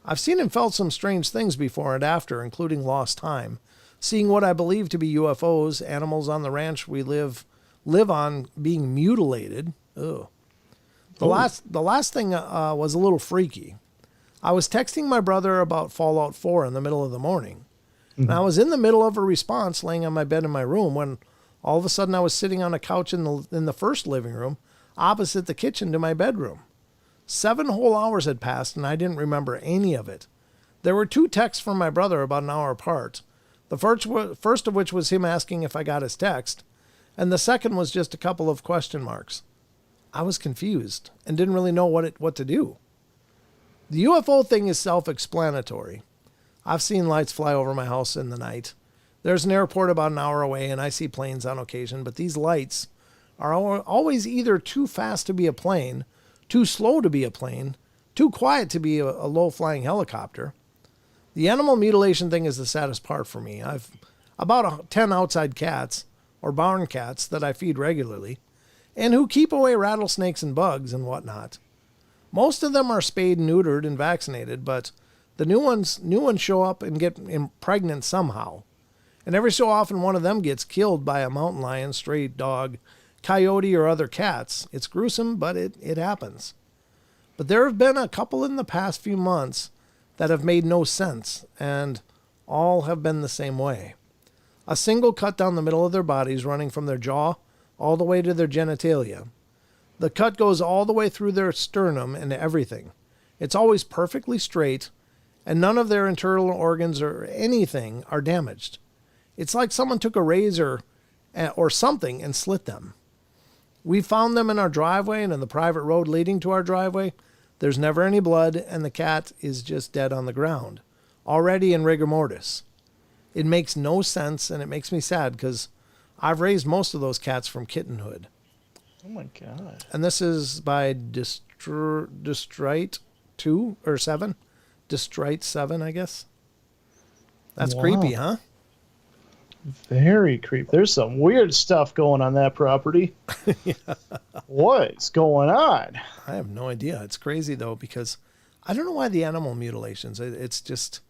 I've seen and felt some strange things before and after, including lost time, seeing what I believe to be UFOs, animals on the ranch we live on being mutilated. Ugh. The last thing was a little freaky. I was texting my brother about Fallout 4 in the middle of the morning. And I was in the middle of a response laying on my bed in my room when all of a sudden I was sitting on a couch in the first living room opposite the kitchen to my bedroom. 7 whole hours had passed and I didn't remember any of it. There were 2 texts from my brother about an hour apart. The first of which was him asking if I got his text, and the second was just a couple of question marks. I was confused and didn't really know what to do. The UFO thing is self-explanatory. I've seen lights fly over my house in the night. There's an airport about an hour away, and I see planes on occasion, but these lights are always either too fast to be a plane, too slow to be a plane, too quiet to be a low-flying helicopter. The animal mutilation thing is the saddest part for me. I've about 10 outside cats, or barn cats, that I feed regularly, and who keep away rattlesnakes and bugs and whatnot. Most of them are spayed, neutered, and vaccinated, but the new ones show up and get pregnant somehow. And every so often one of them gets killed by a mountain lion, stray dog, coyote, or other cats. It's gruesome, but it happens. But there have been a couple in the past few months that have made no sense, and all have been the same way. A single cut down the middle of their bodies running from their jaw all the way to their genitalia. The cut goes all the way through their sternum and everything. It's always perfectly straight, and none of their internal organs or anything are damaged. It's like someone took a razor or something and slit them. We found them in our driveway and in the private road leading to our driveway. There's never any blood, and the cat is just dead on the ground, already in rigor mortis. It makes no sense, and it makes me sad because I've raised most of those cats from kittenhood. Oh my God. And this is by Distrite 2 or 7? Distrite 7, I guess. That's creepy, huh? Very creepy. There's some weird stuff going on that property. Yeah. What is going on? I have no idea. It's crazy though, because I don't know why the animal mutilations. It just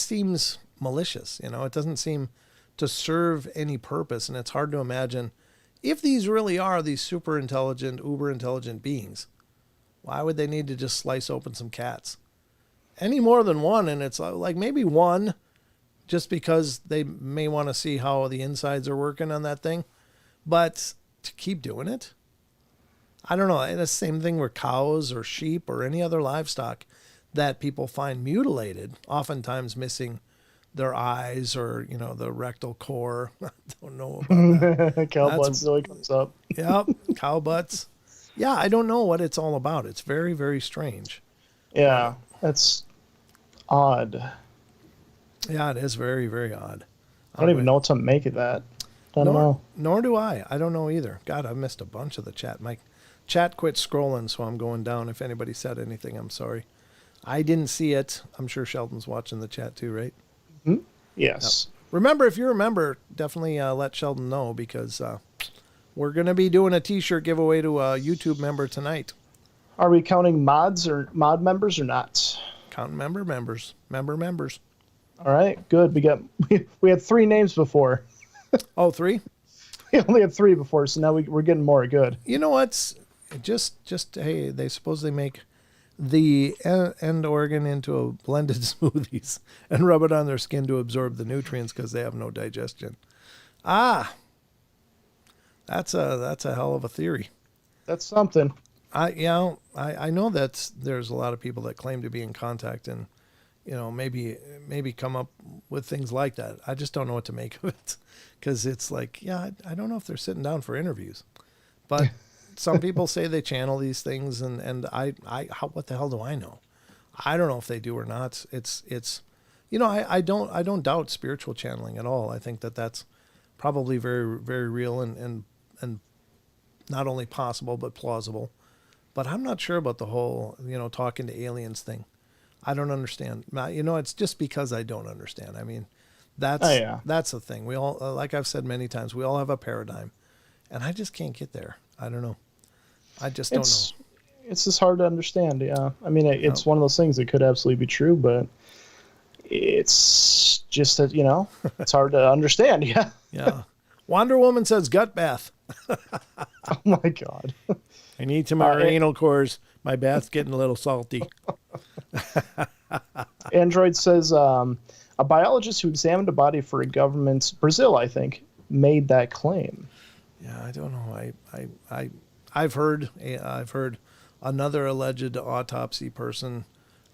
seems malicious. It doesn't seem to serve any purpose, and it's hard to imagine if these really are these super intelligent, uber intelligent beings. Why would they need to just slice open some cats? Any more than one, and it's like maybe one, just because they may want to see how the insides are working on that thing, but to keep doing it, I don't know. And the same thing with cows or sheep or any other livestock that people find mutilated, oftentimes missing their eyes or, the rectal core. I don't know about that. Cow butts still comes up. Yep, cow butts. Yeah, I don't know what it's all about. It's very, very strange. Yeah, that's odd. Yeah, it is very, very odd. I don't even know what to make of that. I don't know. Nor do I. I don't know either. God, I've missed a bunch of the chat. My chat quit scrolling, so I'm going down. If anybody said anything, I'm sorry. I didn't see it. I'm sure Sheldon's watching the chat too, right? Mm-hmm. Yes. Yep. Remember, if you're a member, definitely let Sheldon know, because we're going to be doing a T-shirt giveaway to a YouTube member tonight. Are we counting mods or mod members or not? Counting members. All right, good. We had 3 names before. Oh, 3? We only had 3 before, so now we're getting more. Good. You know what's just hey, they supposedly make the end organ into a blended smoothies and rub it on their skin to absorb the nutrients because they have no digestion. That's a hell of a theory. That's something. I know that there's a lot of people that claim to be in contact and maybe come up with things like that. I just don't know what to make of it, because it's like, I don't know if they're sitting down for interviews, but some people say they channel these things, and what the hell do I know? I don't know if they do or not. I don't doubt spiritual channeling at all. I think that that's probably very, very real and not only possible but plausible. But I'm not sure about the whole, talking to aliens thing. I don't understand. It's just because I don't understand. I mean, That's Oh, yeah. that's the thing. We all, like I've said many times, we all have a paradigm, and I just can't get there. I don't know. I just don't know. It's just hard to understand. Yeah, I mean, No. it's one of those things that could absolutely be true, but it's just that it's hard to understand. Yeah. Yeah. Wonder Woman says gut bath. Oh my God. I need some more anal cores. My bath's getting a little salty. Android says a biologist who examined a body for a government, Brazil, I think, made that claim. Yeah, I don't know. I've heard another alleged autopsy person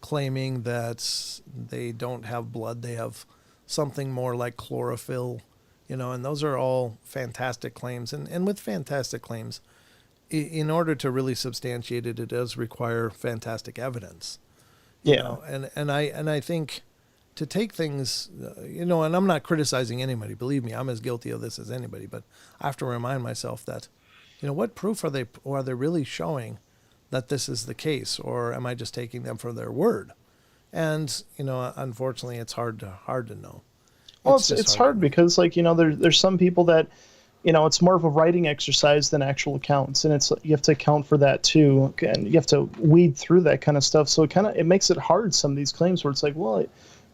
claiming that they don't have blood, they have something more like chlorophyll, and those are all fantastic claims. And with fantastic claims, in order to really substantiate it, it does require fantastic evidence. Yeah. And I think to take things, and I'm not criticizing anybody. Believe me, I'm as guilty of this as anybody. But I have to remind myself that, what proof are they really showing that this is the case, or am I just taking them for their word? And unfortunately, it's hard to know. Well, it's hard because there's some people that it's more of a writing exercise than actual accounts, and you have to account for that too, and you have to weed through that kind of stuff. So it makes it hard, some of these claims where it's like, well,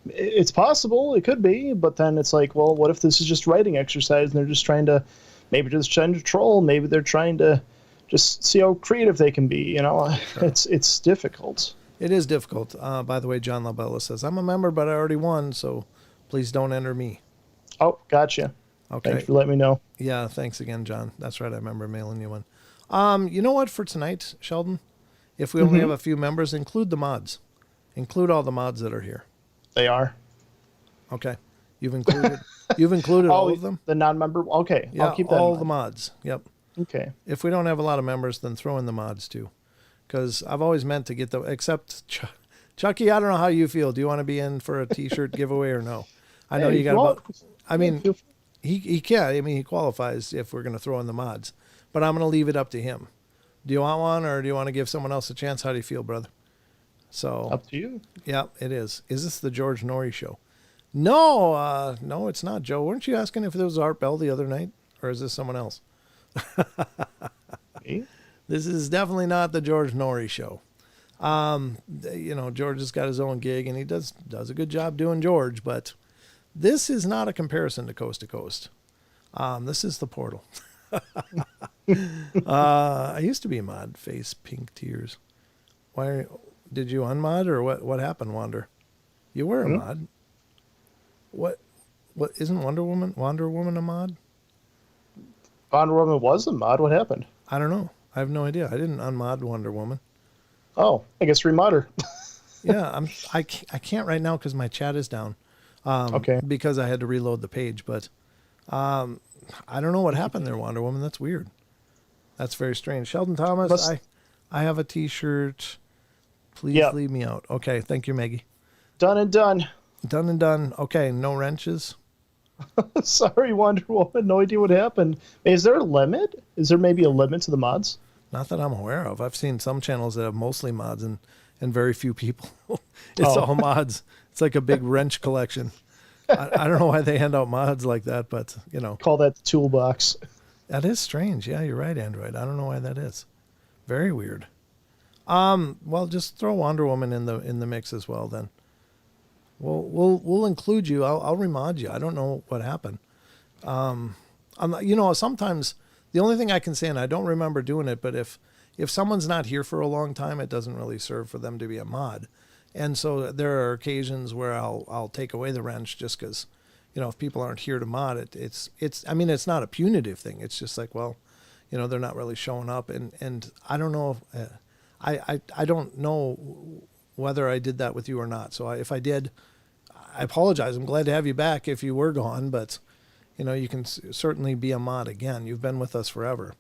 it's possible, it could be, but then it's like, well, what if this is just writing exercise and they're just trying to troll, maybe they're trying to just see how creative they can be. Sure. It's difficult. It is difficult. By the way, John Labella says, I'm a member, but I already won, so please don't enter me. Oh, gotcha. Okay. Thanks for letting me know. Yeah, thanks again, John. That's right. I remember mailing you one. You know what, for tonight, Sheldon? If we only have a few members, include the mods. Include all the mods that are here. They are. Okay. You've included all of them? The non-member? Okay. Yeah, I'll keep that all in the mind. mods. Yep. Okay. If we don't have a lot of members, then throw in the mods too. Because I've always meant to get except Chucky, I don't know how you feel. Do you want to be in for a t-shirt giveaway or no? I know you got he can. I mean, he qualifies if we're going to throw in the mods. But I'm going to leave it up to him. Do you want one, or do you want to give someone else a chance? How do you feel, brother? So up to you. Yeah, it is. Is this the George Norrie show? No, no, it's not, Joe. Weren't you asking if there was Art Bell the other night, or is this someone else? Me? This is definitely not the George Norrie show. George has got his own gig, and he does a good job doing George, but this is not a comparison to Coast to Coast. This is the Portal. I used to be a mod. Face pink tears. Why did you unmod, or what happened, Wander? You were a mod. What isn't Wonder Woman a mod? Wonder Woman was a mod. What happened? I don't know. I have no idea. I didn't unmod Wonder Woman. Oh, I guess remod her. Yeah, I can't right now because my chat is down. Okay. Because I had to reload the page, but I don't know what happened there, Wonder Woman. That's weird. That's very strange. Sheldon Thomas, I have a t-shirt. Please leave me out. Okay, thank you, Maggie. Done and done. Done and done. Okay, no wrenches. Sorry, Wonder Woman. No idea what happened. Is there a limit? Is there maybe a limit to the mods? Not that I'm aware of. I've seen some channels that have mostly mods and very few people. It's all mods. It's like a big wrench collection. I don't know why they hand out mods like that, but Call that the toolbox. That is strange. Yeah, you're right, Android. I don't know why that is. Very weird. Well, just throw Wonder Woman in the mix as well. Then we'll include you. I'll remod you. I don't know what happened. Sometimes the only thing I can say, and I don't remember doing it, but if someone's not here for a long time, it doesn't really serve for them to be a mod. And so there are occasions where I'll take away the wrench just because, if people aren't here to mod it, it's not a punitive thing. It's just like, well, they're not really showing up, and I don't know if, I don't know whether I did that with you or not. So if I did, I apologize. I'm glad to have you back if you were gone, but you can certainly be a mod again. You've been with us forever.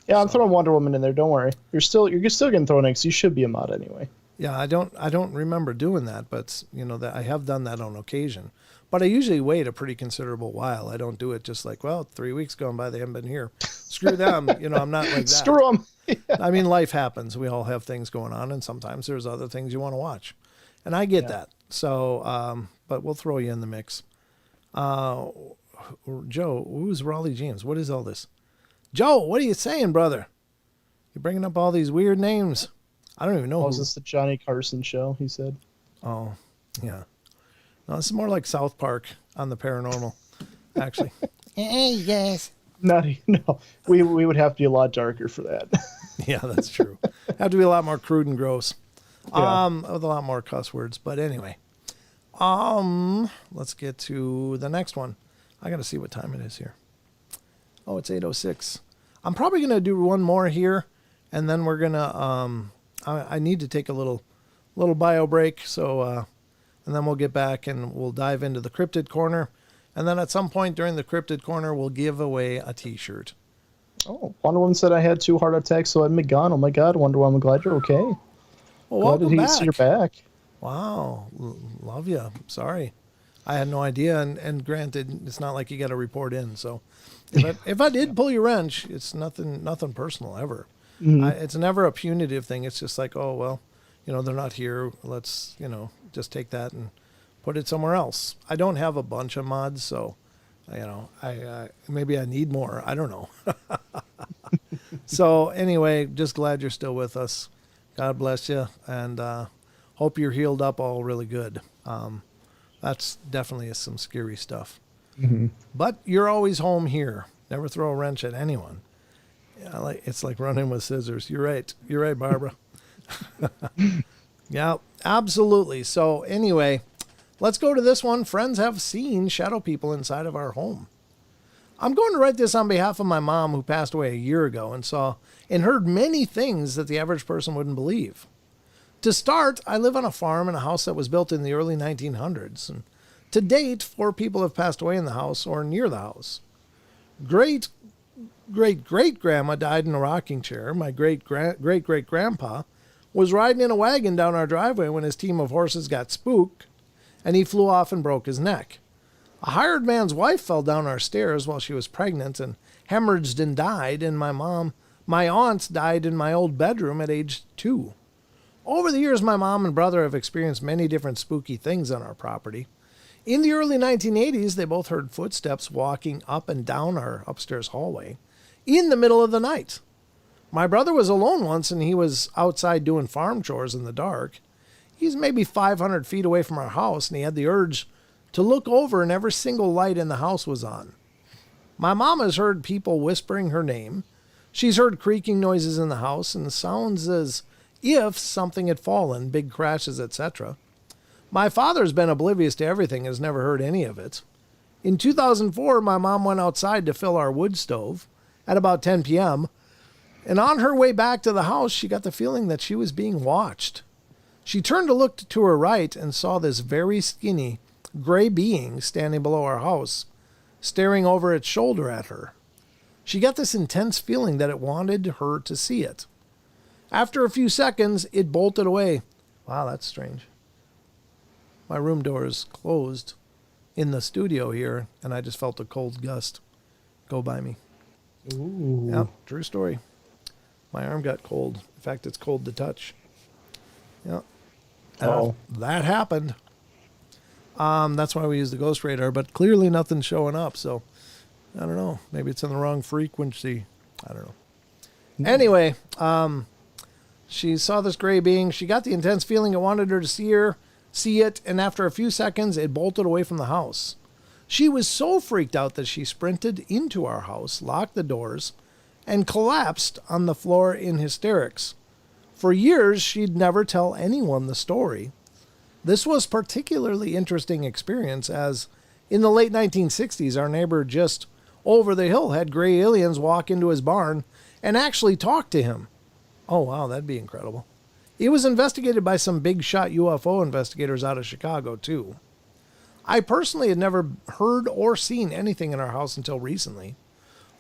Yeah, I'm throwing Wonder Woman in there. Don't worry. You're still getting thrown in because you should be a mod anyway. Yeah, I don't remember doing that, but that I have done that on occasion. But I usually wait a pretty considerable while. I don't do it just like, well, 3 weeks gone by, they haven't been here. Screw them. I'm not like that. Screw them. Yeah. I mean, life happens. We all have things going on, and sometimes there's other things you want to watch. And I get that. So, but we'll throw you in the mix. Joe, who's Raleigh James? What is all this? Joe, what are you saying, brother? You're bringing up all these weird names. I don't even know. Was this the Johnny Carson show? He said. Oh, yeah. No, this is more like South Park on the paranormal, actually. Yes. No. We would have to be a lot darker for that. Yeah, that's true. Have to be a lot more crude and gross. Yeah. With a lot more cuss words. But anyway, let's get to the next one. I got to see what time it is here. Oh, it's 8:06. I'm probably going to do one more here, and then we're going to, I need to take a little bio break. So, and then we'll get back and we'll dive into the cryptid corner. And then at some point during the cryptid corner, we'll give away a t-shirt. Oh, Wonder Woman said I had 2 heart attacks, so I'm gone. Oh my God, Wonder Woman, I'm glad you're okay. Well, Glad welcome back. see you're back. Wow. Love you. Sorry. I had no idea. And granted, it's not like you got to report in. So if I did pull your wrench, it's nothing personal ever. Mm-hmm. It's never a punitive thing. It's just like, oh, well, they're not here. Let's, just take that and put it somewhere else. I don't have a bunch of mods, so, I maybe I need more. I don't know. So anyway, just glad you're still with us. God bless you, and hope you're healed up all really good. That's definitely some scary stuff. Mm-hmm. But you're always home here. Never throw a wrench at anyone. Yeah, it's like running with scissors. You're right. You're right, Barbara. Yeah, absolutely. So anyway, let's go to this one. Friends have seen shadow people inside of our home. I'm going to write this on behalf of my mom, who passed away a year ago and saw and heard many things that the average person wouldn't believe. To start, I live on a farm in a house that was built in the early 1900s. And to date, 4 people have passed away in the house or near the house. Great-great-great-grandma died in a rocking chair. My great-great-great-grandpa was riding in a wagon down our driveway when his team of horses got spooked, and he flew off and broke his neck. A hired man's wife fell down our stairs while she was pregnant and hemorrhaged and died, and my aunts died in my old bedroom at age 2. Over the years, my mom and brother have experienced many different spooky things on our property. In the early 1980s, they both heard footsteps walking up and down our upstairs hallway in the middle of the night. My brother was alone once, and he was outside doing farm chores in the dark. He's maybe 500 feet away from our house, and he had the urge to look over, and every single light in the house was on. My mom has heard people whispering her name. She's heard creaking noises in the house and sounds as if something had fallen, big crashes, etc. My father's been oblivious to everything and has never heard any of it. In 2004, my mom went outside to fill our wood stove at about 10 p.m., and on her way back to the house, she got the feeling that she was being watched. She turned to look to her right and saw this very skinny, gray being standing below our house, staring over its shoulder at her. She got this intense feeling that it wanted her to see it. After a few seconds, it bolted away. Wow, that's strange. My room door is closed in the studio here, and I just felt a cold gust go by me. Ooh. Yeah, true story. My arm got cold. In fact, it's cold to touch. Yeah. That happened. That's why we use the ghost radar, but clearly nothing's showing up, so I don't know. Maybe it's in the wrong frequency. I don't know. Anyway, she saw this gray being. She got the intense feeling it wanted her to see it, and after a few seconds, it bolted away from the house. She was so freaked out that she sprinted into our house, locked the doors, and collapsed on the floor in hysterics. For years, she'd never tell anyone the story. This was a particularly interesting experience as in the late 1960s, our neighbor just over the hill had gray aliens walk into his barn and actually talk to him. Oh, wow, that'd be incredible. It was investigated by some big shot UFO investigators out of Chicago, too. I personally had never heard or seen anything in our house until recently.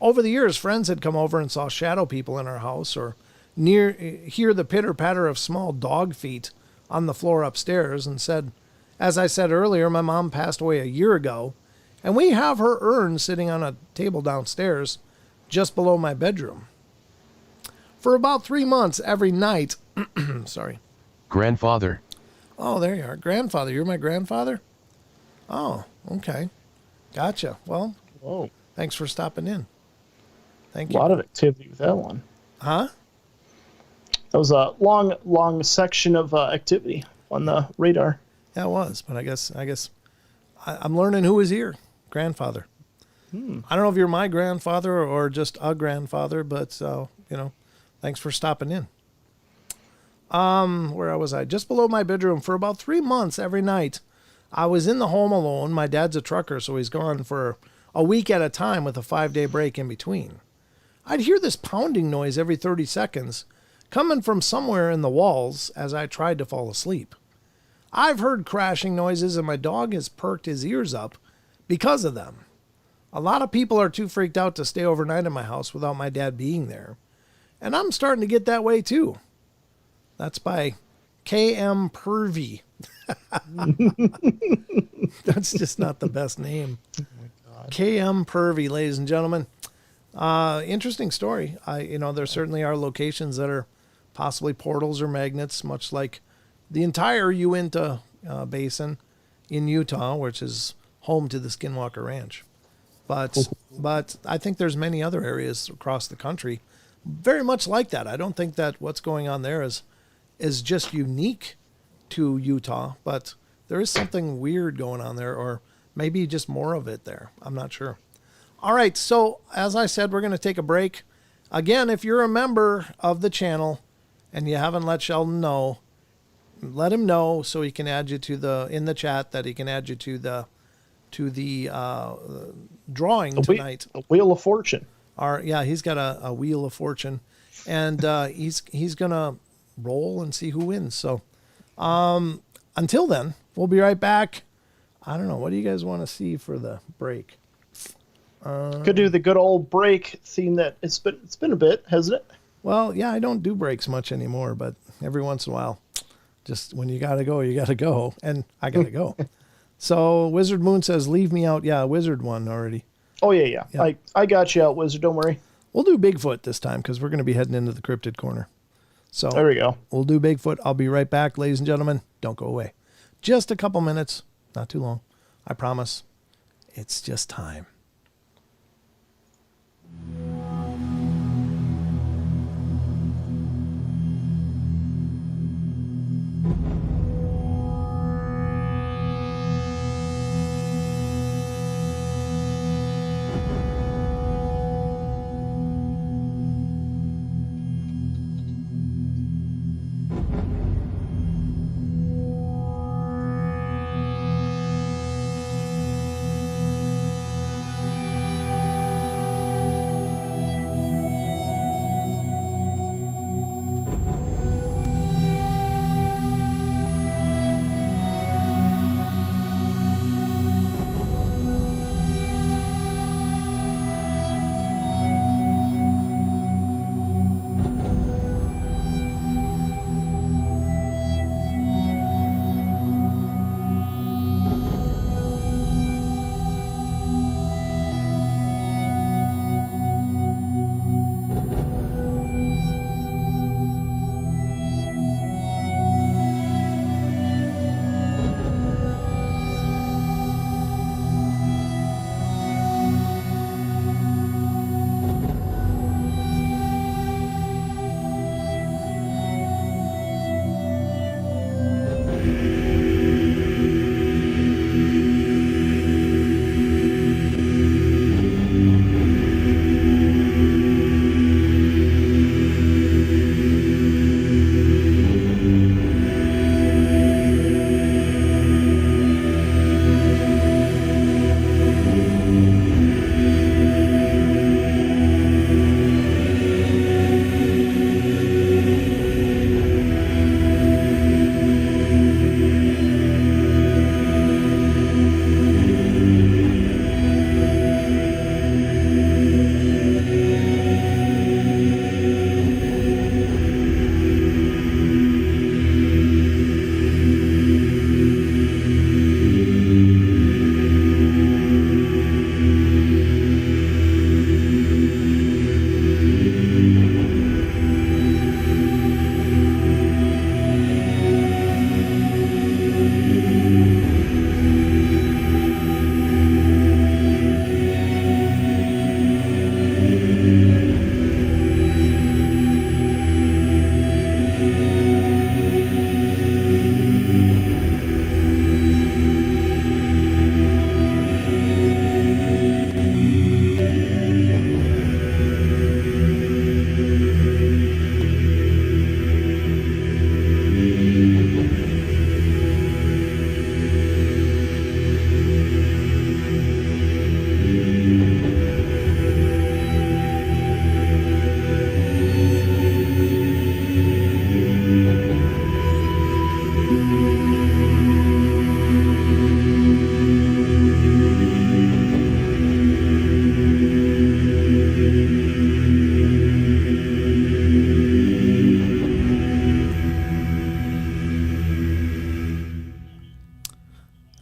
Over the years, friends had come over and saw shadow people in our house or hear the pitter-patter of small dog feet on the floor upstairs and said, as I said earlier, my mom passed away a year ago, and we have her urn sitting on a table downstairs just below my bedroom. For about 3 months, every night, sorry. Grandfather. Oh, there you are. Grandfather. You're my grandfather? Oh, okay. Gotcha. Well, Whoa. thanks for stopping in. Thank A you. lot of activity with that one. Huh? That was a long section of activity on the radar. Yeah, it was. But I guess I'm learning who is here. Grandfather. I don't know if you're my grandfather or just a grandfather, but thanks for stopping in. Where was I? Just below my bedroom for about 3 months every night. I was in the home alone. My dad's a trucker, so he's gone for a week at a time with a 5-day break in between. I'd hear this pounding noise every 30 seconds coming from somewhere in the walls as I tried to fall asleep. I've heard crashing noises and my dog has perked his ears up because of them. A lot of people are too freaked out to stay overnight in my house without my dad being there. And I'm starting to get that way too. That's by K.M. Purvey. That's just not the best name. Oh my God. K.M. Purvey, ladies and gentlemen. Interesting story. There certainly are locations that are possibly portals or magnets, much like the entire Uinta Basin in Utah, which is home to the Skinwalker Ranch. But I think there's many other areas across the country very much like that. I don't think that what's going on there is just unique to Utah, but there is something weird going on there, or maybe just more of it there. I'm not sure. All right, so as I said, we're going to take a break. Again, if you're a member of the channel and you haven't let Sheldon know, let him know so he can add you to in the chat that he can add you to the drawing tonight. A Wheel of Fortune. He's got a Wheel of Fortune, and he's gonna roll and see who wins. So until then, we'll be right back. I don't know. What do you guys want to see for the break? Could do the good old break theme that it's been a bit, hasn't it? Well, yeah, I don't do breaks much anymore, but every once in a while, just when you gotta go, and I gotta go. So Wizard Moon says, leave me out. Yeah, Wizard won already. Oh, yeah. I got you out, Wizard. Don't worry. We'll do Bigfoot this time because we're going to be heading into the cryptid corner. So there we go. We'll do Bigfoot. I'll be right back, ladies and gentlemen. Don't go away. Just a couple minutes. Not too long. I promise. It's just time.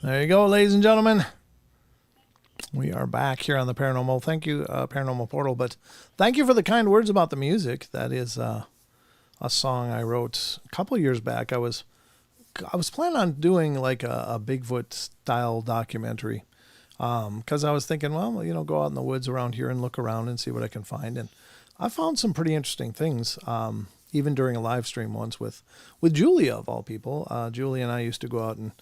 There you go, ladies and gentlemen. We are back here on the Paranormal. Thank you, Paranormal Portal. But thank you for the kind words about the music. That is a song I wrote a couple years back. I was planning on doing like a Bigfoot style documentary, because I was thinking, well, go out in the woods around here and look around and see what I can find. And I found some pretty interesting things, even during a live stream once with Julia, of all people. Julia and I used to go out and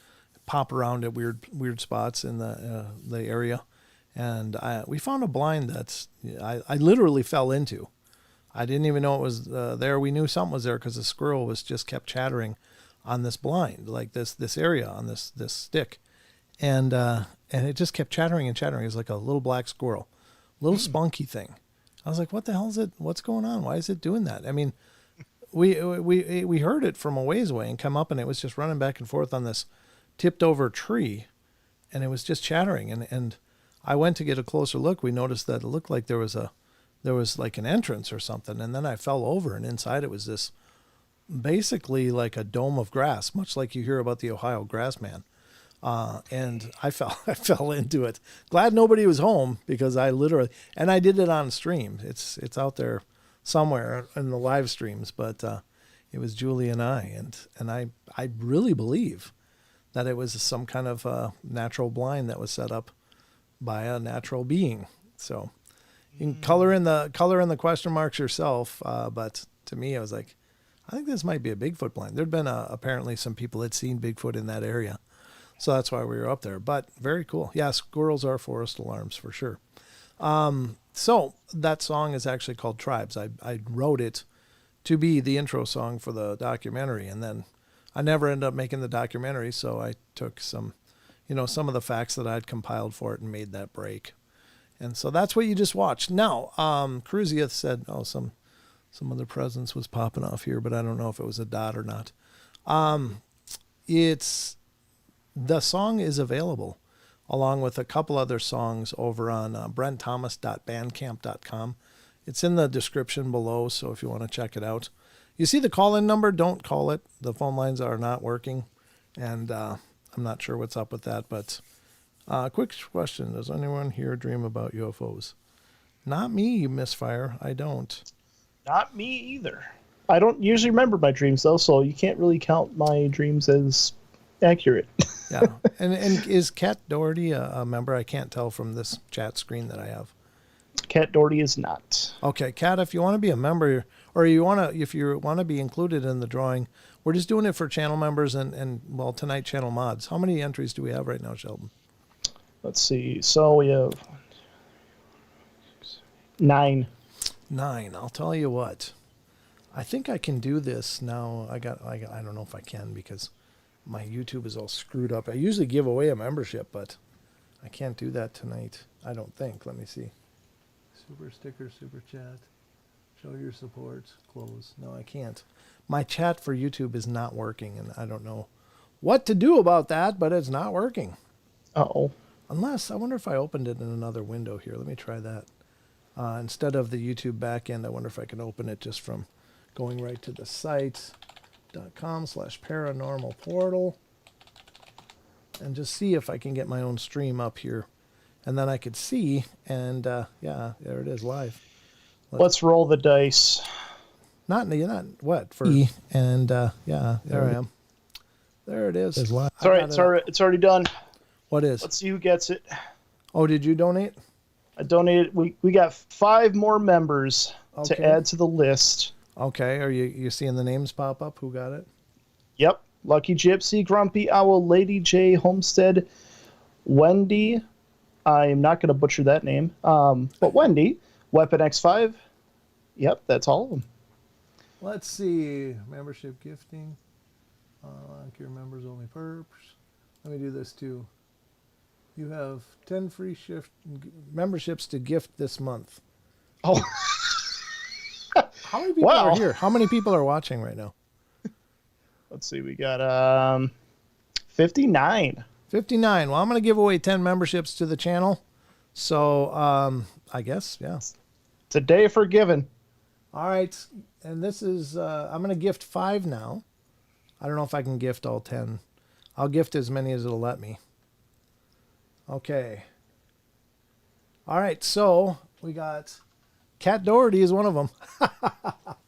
pop around at weird spots in the area. And we found a blind that's I literally fell into. I didn't even know it was there. We knew something was there because the squirrel was just kept chattering on this blind, like this area on this stick, and it just kept chattering and chattering. It was like a little black squirrel, little spunky thing. I was like, what the hell is it? What's going on? Why is it doing that? I mean, we heard it from a ways away and come up, and it was just running back and forth on this tipped over tree, and it was just chattering. And I went to get a closer look. We noticed that it looked like there was like an entrance or something, and then I fell over, and inside it was this basically like a dome of grass, much like you hear about the Ohio grass man. And I fell into it. Glad nobody was home, because I did it on stream. It's out there somewhere in the live streams, but it was Julie and I really believe that it was some kind of natural blind that was set up by a natural being. So you can color in the question marks yourself. But to me, I was like, I think this might be a Bigfoot blind. There'd been apparently some people had seen Bigfoot in that area. So that's why we were up there. But very cool. Yeah, squirrels are forest alarms for sure. So that song is actually called Tribes. I wrote it to be the intro song for the documentary, and then I never ended up making the documentary, so I took some of the facts that I'd compiled for it and made that break. And so that's what you just watched. Now, Cruzieth said, some other presence was popping off here, but I don't know if it was a dot or not. The song is available along with a couple other songs over on brentthomas.bandcamp.com. It's in the description below, so if you want to check it out. You see the call-in number? Don't call it. The phone lines are not working, and I'm not sure what's up with that. But quick question. Does anyone here dream about UFOs? Not me, Misfire. I don't. Not me either. I don't usually remember my dreams, though, so you can't really count my dreams as accurate. Yeah. And is Kat Doherty a member? I can't tell from this chat screen that I have. Kat Doherty is not. Okay, Kat, if you want to be a member, or if you want to be included in the drawing, we're just doing it for channel members and tonight channel mods. How many entries do we have right now, Sheldon? Let's see. So we have 9. 9. I'll tell you what. I think I can do this now. I don't know if I can, because my YouTube is all screwed up. I usually give away a membership, but I can't do that tonight. I don't think. Let me see. Super sticker, super chat. Show your support. Close. No, I can't. My chat for YouTube is not working, and I don't know what to do about that, but it's not working. Uh-oh. Unless, I wonder if I opened it in another window here. Let me try that. Instead of the YouTube backend, I wonder if I can open it just from going right to the site.com/paranormal portal and just see if I can get my own stream up here. And then I could see, and yeah, there it is live. Let's roll the dice. Not what for? And yeah, there I am. There it is. It's all right. It's already done. What is? Let's see who gets it. Oh, did you donate? I donated. We got 5 more members to add to the list. Okay. Are you seeing the names pop up? Who got it? Yep. Lucky Gypsy, Grumpy Owl, Lady J, Homestead, Wendy. I'm not going to butcher that name. But Wendy, Weapon X5. Yep, that's all of them. Let's see. Membership gifting. Your members only perps. Let me do this too. You have 10 free memberships to gift this month. Oh. How many people are here? How many people are watching right now? Let's see. We got 59. 59. Well, I'm going to give away 10 memberships to the channel. So I guess, yeah. It's a day for giving. All right. And this is, I'm going to gift 5 now. I don't know if I can gift all 10. I'll gift as many as it'll let me. Okay. All right, so we got Cat Doherty is one of them.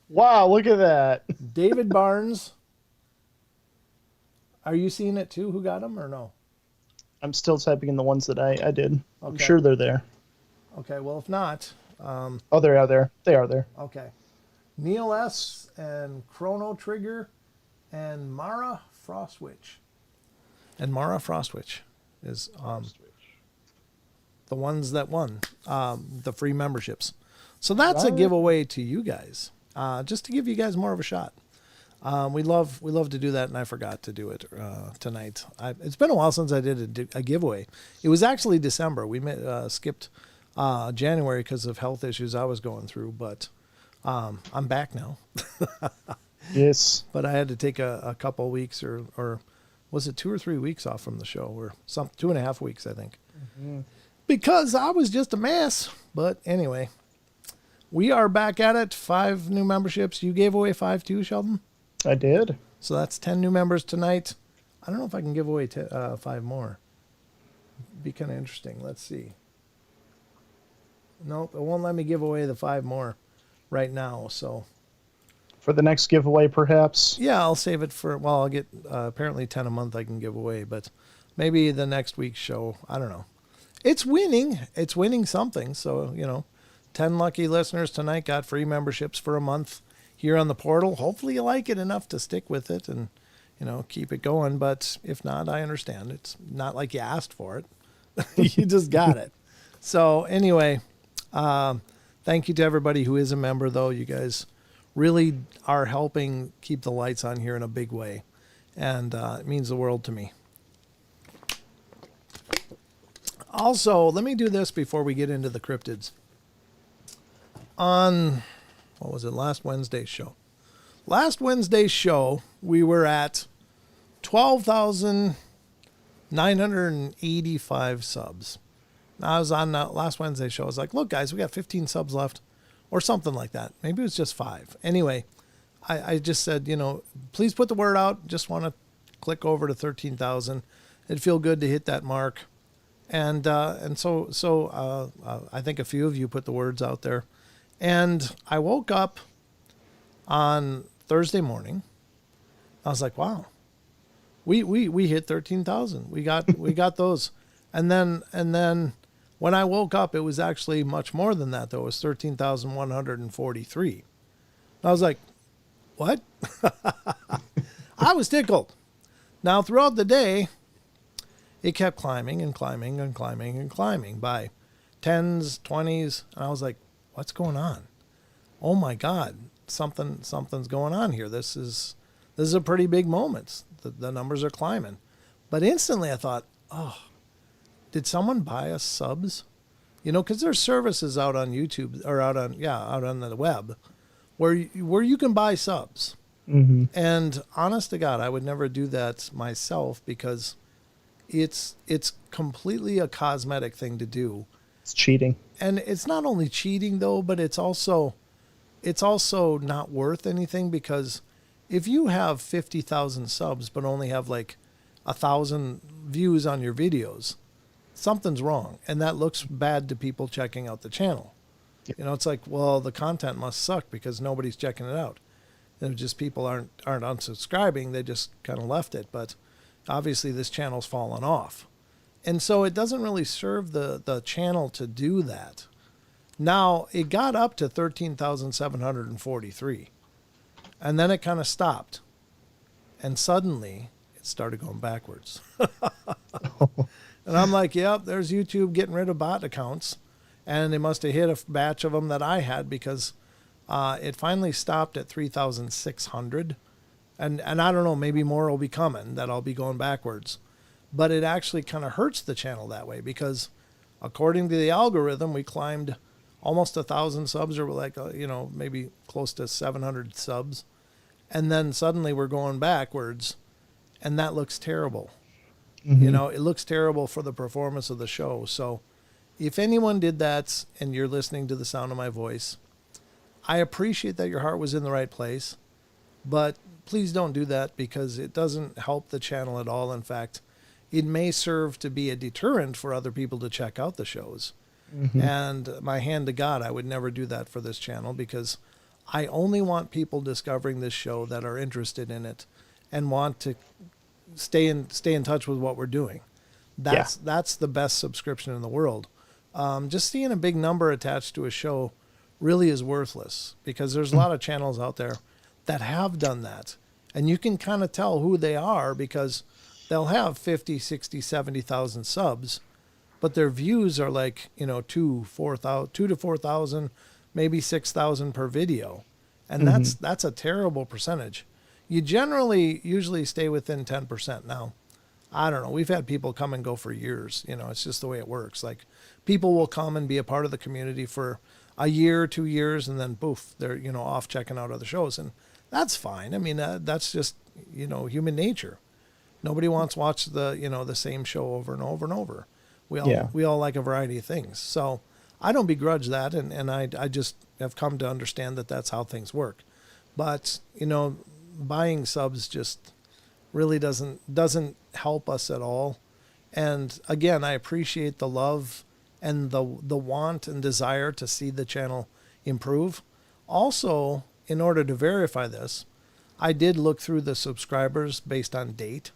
Wow, look at that. David Barnes. Are you seeing it too? Who got them or no? I'm still typing in the ones that I did. I'm Okay. sure they're there. Okay, well, if not, Oh, they are there. They are there. okay. Neil S. and Chrono Trigger and Mara Frostwitch. And Mara Frostwitch is the ones that won the free memberships. So that's a giveaway to you guys, just to give you guys more of a shot. We love to do that, and I forgot to do it tonight. It's been a while since I did a giveaway. It was actually December. We skipped January because of health issues I was going through, but I'm back now. Yes. But I had to take a couple weeks, or was it 2 or 3 weeks off from the show, or 2.5 weeks, I think, because I was just a mess. But anyway, we are back at it. 5 new memberships. You gave away 5 too, Sheldon? I did. So that's 10 new members tonight. I don't know if I can give away 5 more. Be kind of interesting. Let's see. Nope, it won't let me give away the 5 more right now. So For the next giveaway, perhaps. yeah, I'll save it for, well, I'll get apparently 10 a month I can give away, but maybe the next week's show. I don't know. It's winning. It's winning something. So, 10 lucky listeners tonight got free memberships for a month here on the portal. Hopefully you like it enough to stick with it and, keep it going. But if not, I understand. It's not like you asked for it. You just got it. So anyway, thank you to everybody who is a member, though. You guys really are helping keep the lights on here in a big way. And it means the world to me. Also, let me do this before we get into the cryptids. On, what was it, last Wednesday's show? Last Wednesday's show, we were at 12,985 subs. Now, I was on last Wednesday's show. I was like, look, guys, we got 15 subs left, or something like that. Maybe it was just 5. Anyway, I just said, please put the word out. Just want to click over to 13,000. It'd feel good to hit that mark. And so I think a few of you put the words out there. And I woke up on Thursday morning. I was like, wow, we hit 13,000. We got those. And then when I woke up, it was actually much more than that, though. It was 13,143. I was like, what? I was tickled. Now, throughout the day, it kept climbing and climbing and climbing and climbing by 10s, 20s. And I was like, what's going on? Oh my God, something's going on here. This is a pretty big moment. The numbers are climbing. But instantly I thought, oh, did someone buy us subs? Because there's services out on YouTube or out on the web where you can buy subs. Mm-hmm. And honest to God, I would never do that myself because it's completely a cosmetic thing to do. It's cheating. And it's not only cheating though, but it's also not worth anything, because if you have 50,000 subs but only have like 1,000 views on your videos, something's wrong, and that looks bad to people checking out the channel. It's like, well, the content must suck because nobody's checking it out. Just people aren't unsubscribing, they just kind of left it, but obviously this channel's fallen off. And so it doesn't really serve the channel to do that. Now, it got up to 13,743. And then it kind of stopped. And suddenly, it started going backwards. And I'm like, yep, there's YouTube getting rid of bot accounts. And they must have hit a batch of them that I had, because it finally stopped at 3,600. And I don't know, maybe more will be coming that I'll be going backwards. But it actually kind of hurts the channel that way, because according to the algorithm, we climbed almost 1,000 subs, or like, maybe close to 700 subs. And then suddenly we're going backwards, and that looks terrible. Mm-hmm. It looks terrible for the performance of the show. So if anyone did that and you're listening to the sound of my voice, I appreciate that your heart was in the right place, but please don't do that, because it doesn't help the channel at all. In fact, it may serve to be a deterrent for other people to check out the shows. Mm-hmm. And my hand to God, I would never do that for this channel, because I only want people discovering this show that are interested in it and want to stay in touch with what we're doing. That's the best subscription in the world. Just seeing a big number attached to a show really is worthless, because there's a lot of channels out there that have done that. And you can kind of tell who they are, because they'll have 50, 60, 70,000 subs, but their views are like, 2 to 4,000, maybe 6,000 per video. And that's a terrible percentage. You usually stay within 10%. Now, I don't know. We've had people come and go for years. It's just the way it works. Like, people will come and be a part of the community for a year, 2 years, and then poof, they're, off checking out other shows. And that's fine. I mean, that's just, human nature. Nobody wants to watch the same show over and over and over. We all like a variety of things. So I don't begrudge that. And I just have come to understand that that's how things work. But, buying subs just really doesn't help us at all. And again, I appreciate the love and the want and desire to see the channel improve. Also, in order to verify this, I did look through the subscribers based on date.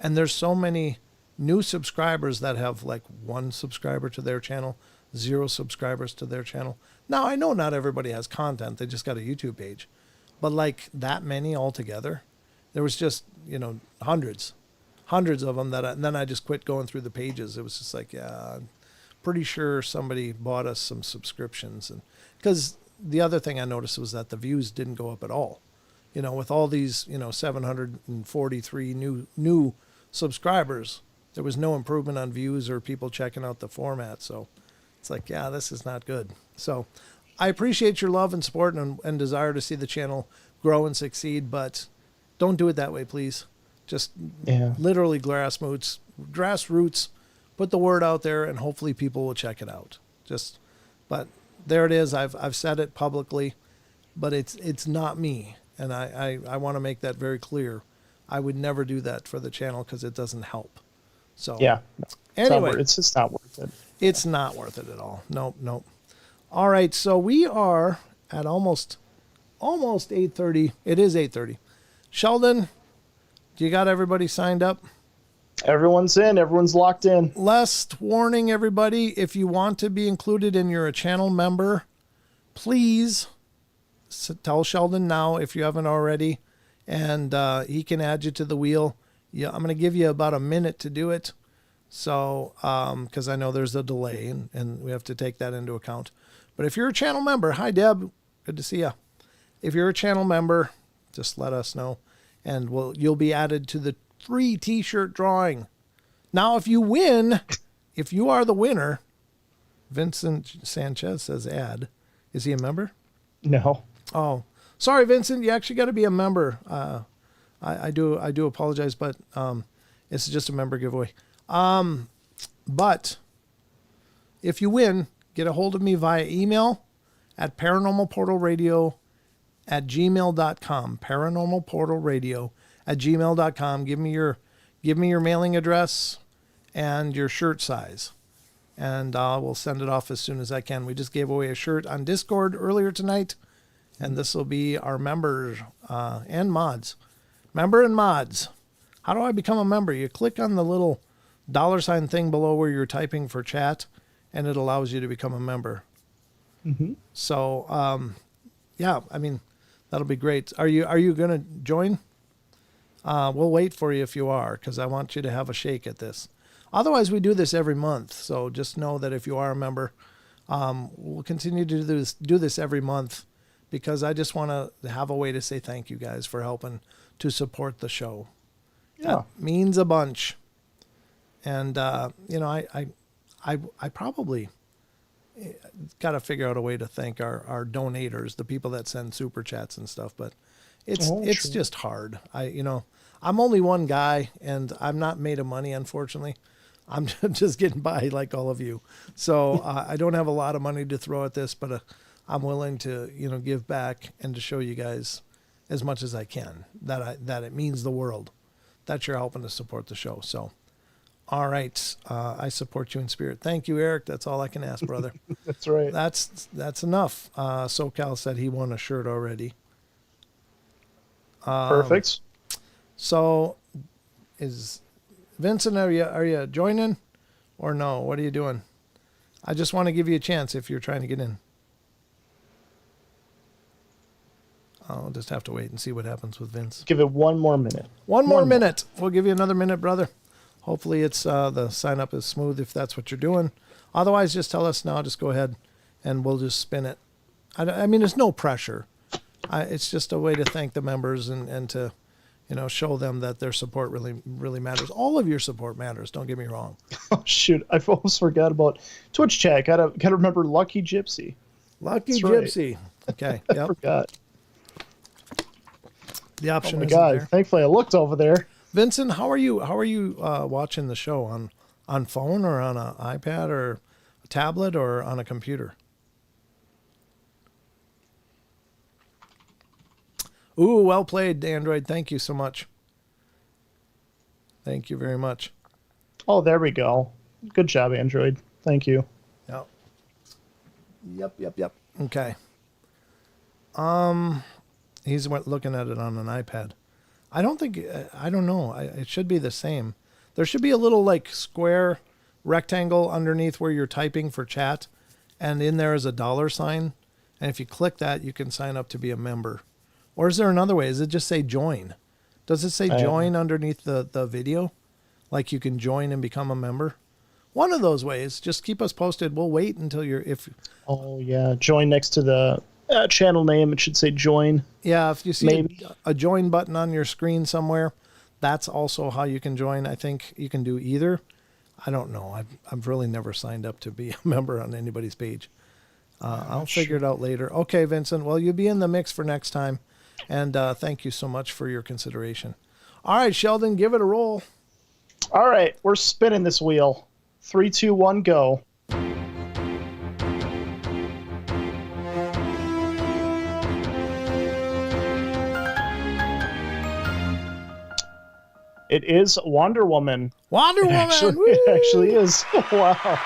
And there's so many new subscribers that have like 1 subscriber to their channel, 0 subscribers to their channel. Now, I know not everybody has content. They just got a YouTube page. But like that many altogether, there was just, hundreds of them and then I just quit going through the pages. It was just like, yeah, I'm pretty sure somebody bought us some subscriptions. And because the other thing I noticed was that the views didn't go up at all. With all these, 743 new subscribers, there was no improvement on views or people checking out the format. So it's like, yeah, this is not good. So I appreciate your love and support and desire to see the channel grow and succeed, but don't do it that way, please. Just literally grassroots, put the word out there, and hopefully people will check it out. But there it is. I've said it publicly, but it's not me. And I want to make that very clear. I would never do that for the channel, because it doesn't help. So anyway, it's just not worth it. It's not worth it at all. Nope. All right, so we are at almost 8:30. It is 8:30. Sheldon, do you got everybody signed up? Everyone's in. Everyone's locked in. Last warning, everybody, if you want to be included and you're a channel member, please tell Sheldon now if you haven't already, and he can add you to the wheel. Yeah, I'm going to give you about a minute to do it. So, because I know there's a delay and we have to take that into account. But if you're a channel member, hi Deb, good to see you. If you're a channel member, just let us know, and you'll be added to the free t-shirt drawing. Now, if you win, if you are the winner, Vincent Sanchez says add. Is he a member? No. Oh, sorry, Vincent. You actually got to be a member. I do apologize, but it's just a member giveaway. But if you win, get a hold of me via email at paranormalportalradio@gmail.com. Paranormalportalradio@gmail.com. Give me your mailing address and your shirt size, and we'll send it off as soon as I can. We just gave away a shirt on Discord earlier tonight, and this will be our members and mods. Member and mods. How do I become a member? You click on the little $ thing below where you're typing for chat, and it allows you to become a member. Mm-hmm. So, yeah, I mean, that'll be great. Are you going to join? We'll wait for you if you are, because I want you to have a shake at this. Otherwise, we do this every month. So just know that if you are a member, we'll continue to do this every month, because I just want to have a way to say thank you guys for helping to support the show. Yeah. That means a bunch. And, I probably got to figure out a way to thank our donators, the people that send super chats and stuff, but it's just hard. I'm only one guy, and I'm not made of money, unfortunately. I'm just getting by like all of you. So I don't have a lot of money to throw at this, but I'm willing to, give back and to show you guys as much as I can that it means the world that you're helping to support the show. So All right. I support you in spirit. Thank you, Eric. That's all I can ask, brother. That's right. That's enough. SoCal said he won a shirt already. Perfect. So is Vincent, are you joining or no? What are you doing? I just want to give you a chance if you're trying to get in. I'll just have to wait and see what happens with Vince. Give it one more minute. One more minute. We'll give you another minute, brother. Hopefully it's the sign up is smooth if that's what you're doing. Otherwise, just tell us now. Just go ahead and we'll just spin it. I mean, there's no pressure. It's just a way to thank the members and to, show them that their support really, really matters. All of your support matters. Don't get me wrong. Oh, shoot. I almost forgot about Twitch chat. Gotta remember Lucky Gypsy. Lucky That's Gypsy. Right. Okay. I Yep. forgot. The option Oh my isn't God. there. Thankfully, I looked over there. Vincent, how are you watching the show on phone or on an iPad or a tablet or on a computer? Ooh, well played, Android. Thank you so much. Thank you very much. Oh, there we go. Good job, Android. Thank you. Yep. Okay. He's looking at it on an iPad. I don't know. It should be the same. There should be a little square rectangle underneath where you're typing for chat. And in there is a $sign. And if you click that, you can sign up to be a member. Or is there another way? Does it just say join? Does it say join underneath the video? Like you can join and become a member? One of those ways. Just keep us posted. We'll wait until Oh, yeah. Join next to the channel name. It should say join. Yeah, if you see a join button on your screen somewhere, that's also how you can join. I think you can do either. I don't know. I've really never signed up to be a member on anybody's page. I'll figure it out later. Okay, Vincent. Well, you'll be in the mix for next time. And thank you so much for your consideration. All right, Sheldon, give it a roll. All right, we're spinning this wheel. 3, 2, 1, go. It is Wonder Woman. Wonder Woman! It actually is. Wow.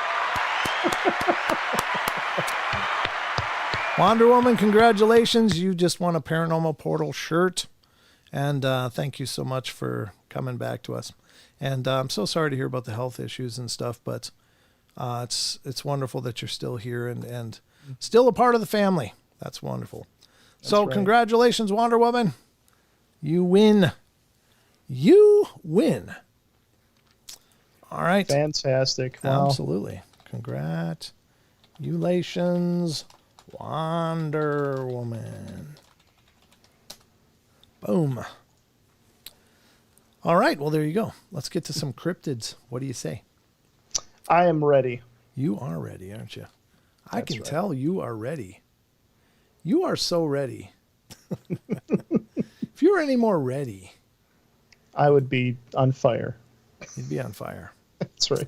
Wonder Woman, congratulations. You just won a Paranormal Portal shirt. And thank you so much for coming back to us. And I'm so sorry to hear about the health issues and stuff, but it's wonderful that you're still here and still a part of the family. That's wonderful. So congratulations, Wonder Woman. You win. You win. All right. Fantastic. Wow. Absolutely. Congratulations, Wonder Woman. Boom. All right. Well, there you go. Let's get to some cryptids. What do you say? I am ready. You are ready, aren't you? I can tell you are ready. You are so ready. If you were any more ready, I would be on fire. you'd be on fire. That's right.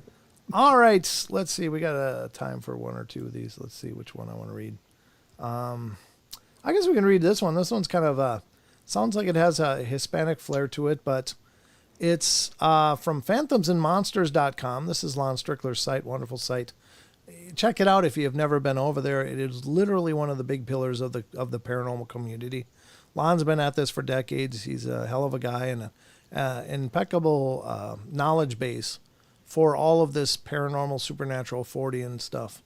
All right. Let's see. We got a time for one or two of these. Let's see which one I want to read. I guess we can read this one. This one's kind of sounds like it has a Hispanic flair to it, but it's from phantomsandmonsters.com. This is Lon Strickler's site. Wonderful site. Check it out if you have never been over there. It is literally one of the big pillars of the paranormal community. Lon's been at this for decades. He's a hell of a guy and an impeccable knowledge base for all of this paranormal, supernatural, Fortean stuff.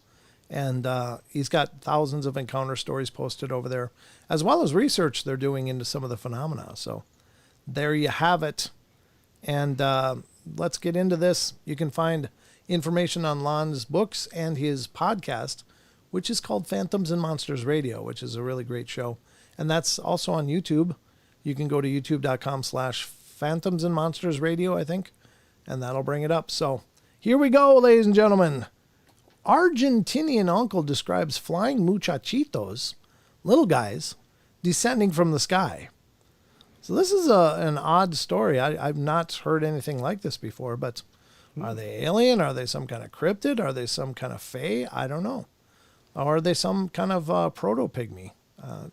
And he's got thousands of encounter stories posted over there, as well as research they're doing into some of the phenomena. So there you have it. And let's get into this. You can find information on Lon's books and his podcast, which is called Phantoms and Monsters Radio, which is a really great show. And that's also on YouTube. You can go to youtube.com/Phantoms and Monsters Radio, I think, and that'll bring it up. So here we go, ladies and gentlemen. Argentinian uncle describes flying muchachitos, little guys, descending from the sky. So this is an odd story. I've not heard anything like this before, but are they alien? Are they some kind of cryptid? Are they some kind of fae? I don't know. Or are they some kind of proto-pygmy?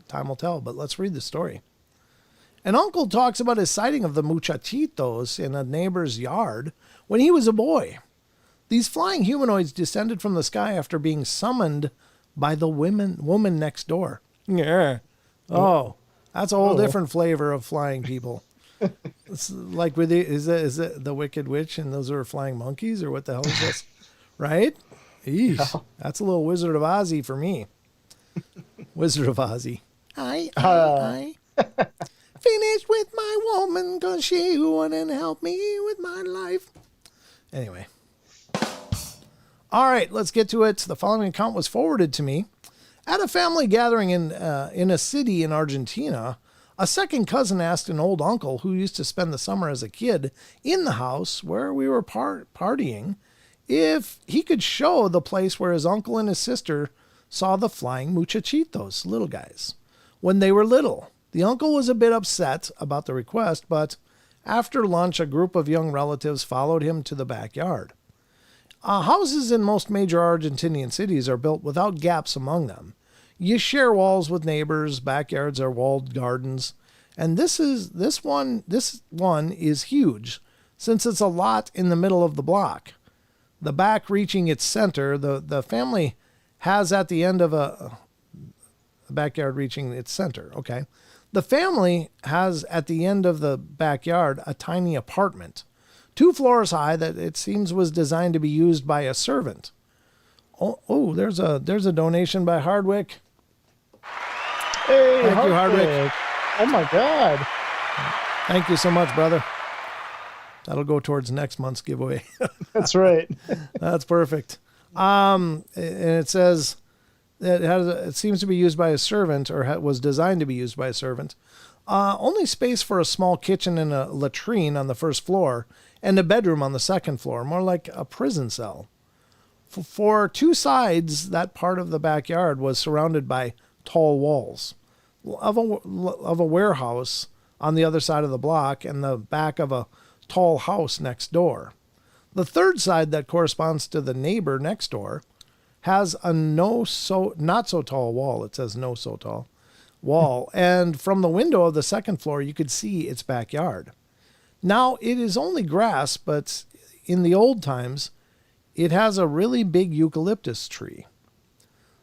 Time will tell, but let's read the story. An uncle talks about his sighting of the muchachitos in a neighbor's yard when he was a boy. These flying humanoids descended from the sky after being summoned by the woman next door. Yeah. Oh, that's a whole different flavor of flying people. It's like is it the Wicked Witch and those are flying monkeys, or what the hell is this? Right? Eesh, Yeah. that's a little Wizard of Ozzy for me. Wizard of Ozzy. I finished with my woman because she wouldn't help me with my life. Anyway. All right, let's get to it. The following account was forwarded to me. At a family gathering in a city in Argentina, a second cousin asked an old uncle who used to spend the summer as a kid in the house where we were partying if he could show the place where his uncle and his sister saw the flying muchachitos, little guys, when they were little. The uncle was a bit upset about the request, but after lunch, a group of young relatives followed him to the backyard. Houses in most major Argentinian cities are built without gaps among them. You share walls with neighbors, backyards are walled gardens, and this one is huge since it's a lot in the middle of the block. The back reaching its center, the family has at the end of a backyard reaching its center, okay? The family has at the end of the backyard a tiny apartment, 2 floors high, that it seems was designed to be used by a servant. Oh, there's a donation by Hardwick. Hey, Thank you, Hardwick. Oh my God. Thank you so much, brother. That'll go towards next month's giveaway. That's right. That's perfect. And it says it seems to be used by a servant, or was designed to be used by a servant. Only space for a small kitchen and a latrine on the first floor, and a bedroom on the second floor, more like a prison cell. For 2 sides, that part of the backyard was surrounded by tall walls of a warehouse on the other side of the block, and the back of a tall house next door. The third side, that corresponds to the neighbor next door, has a not so tall wall. It says no so tall wall. And from the window of the second floor, you could see its backyard. Now, it is only grass, but in the old times, it has a really big eucalyptus tree.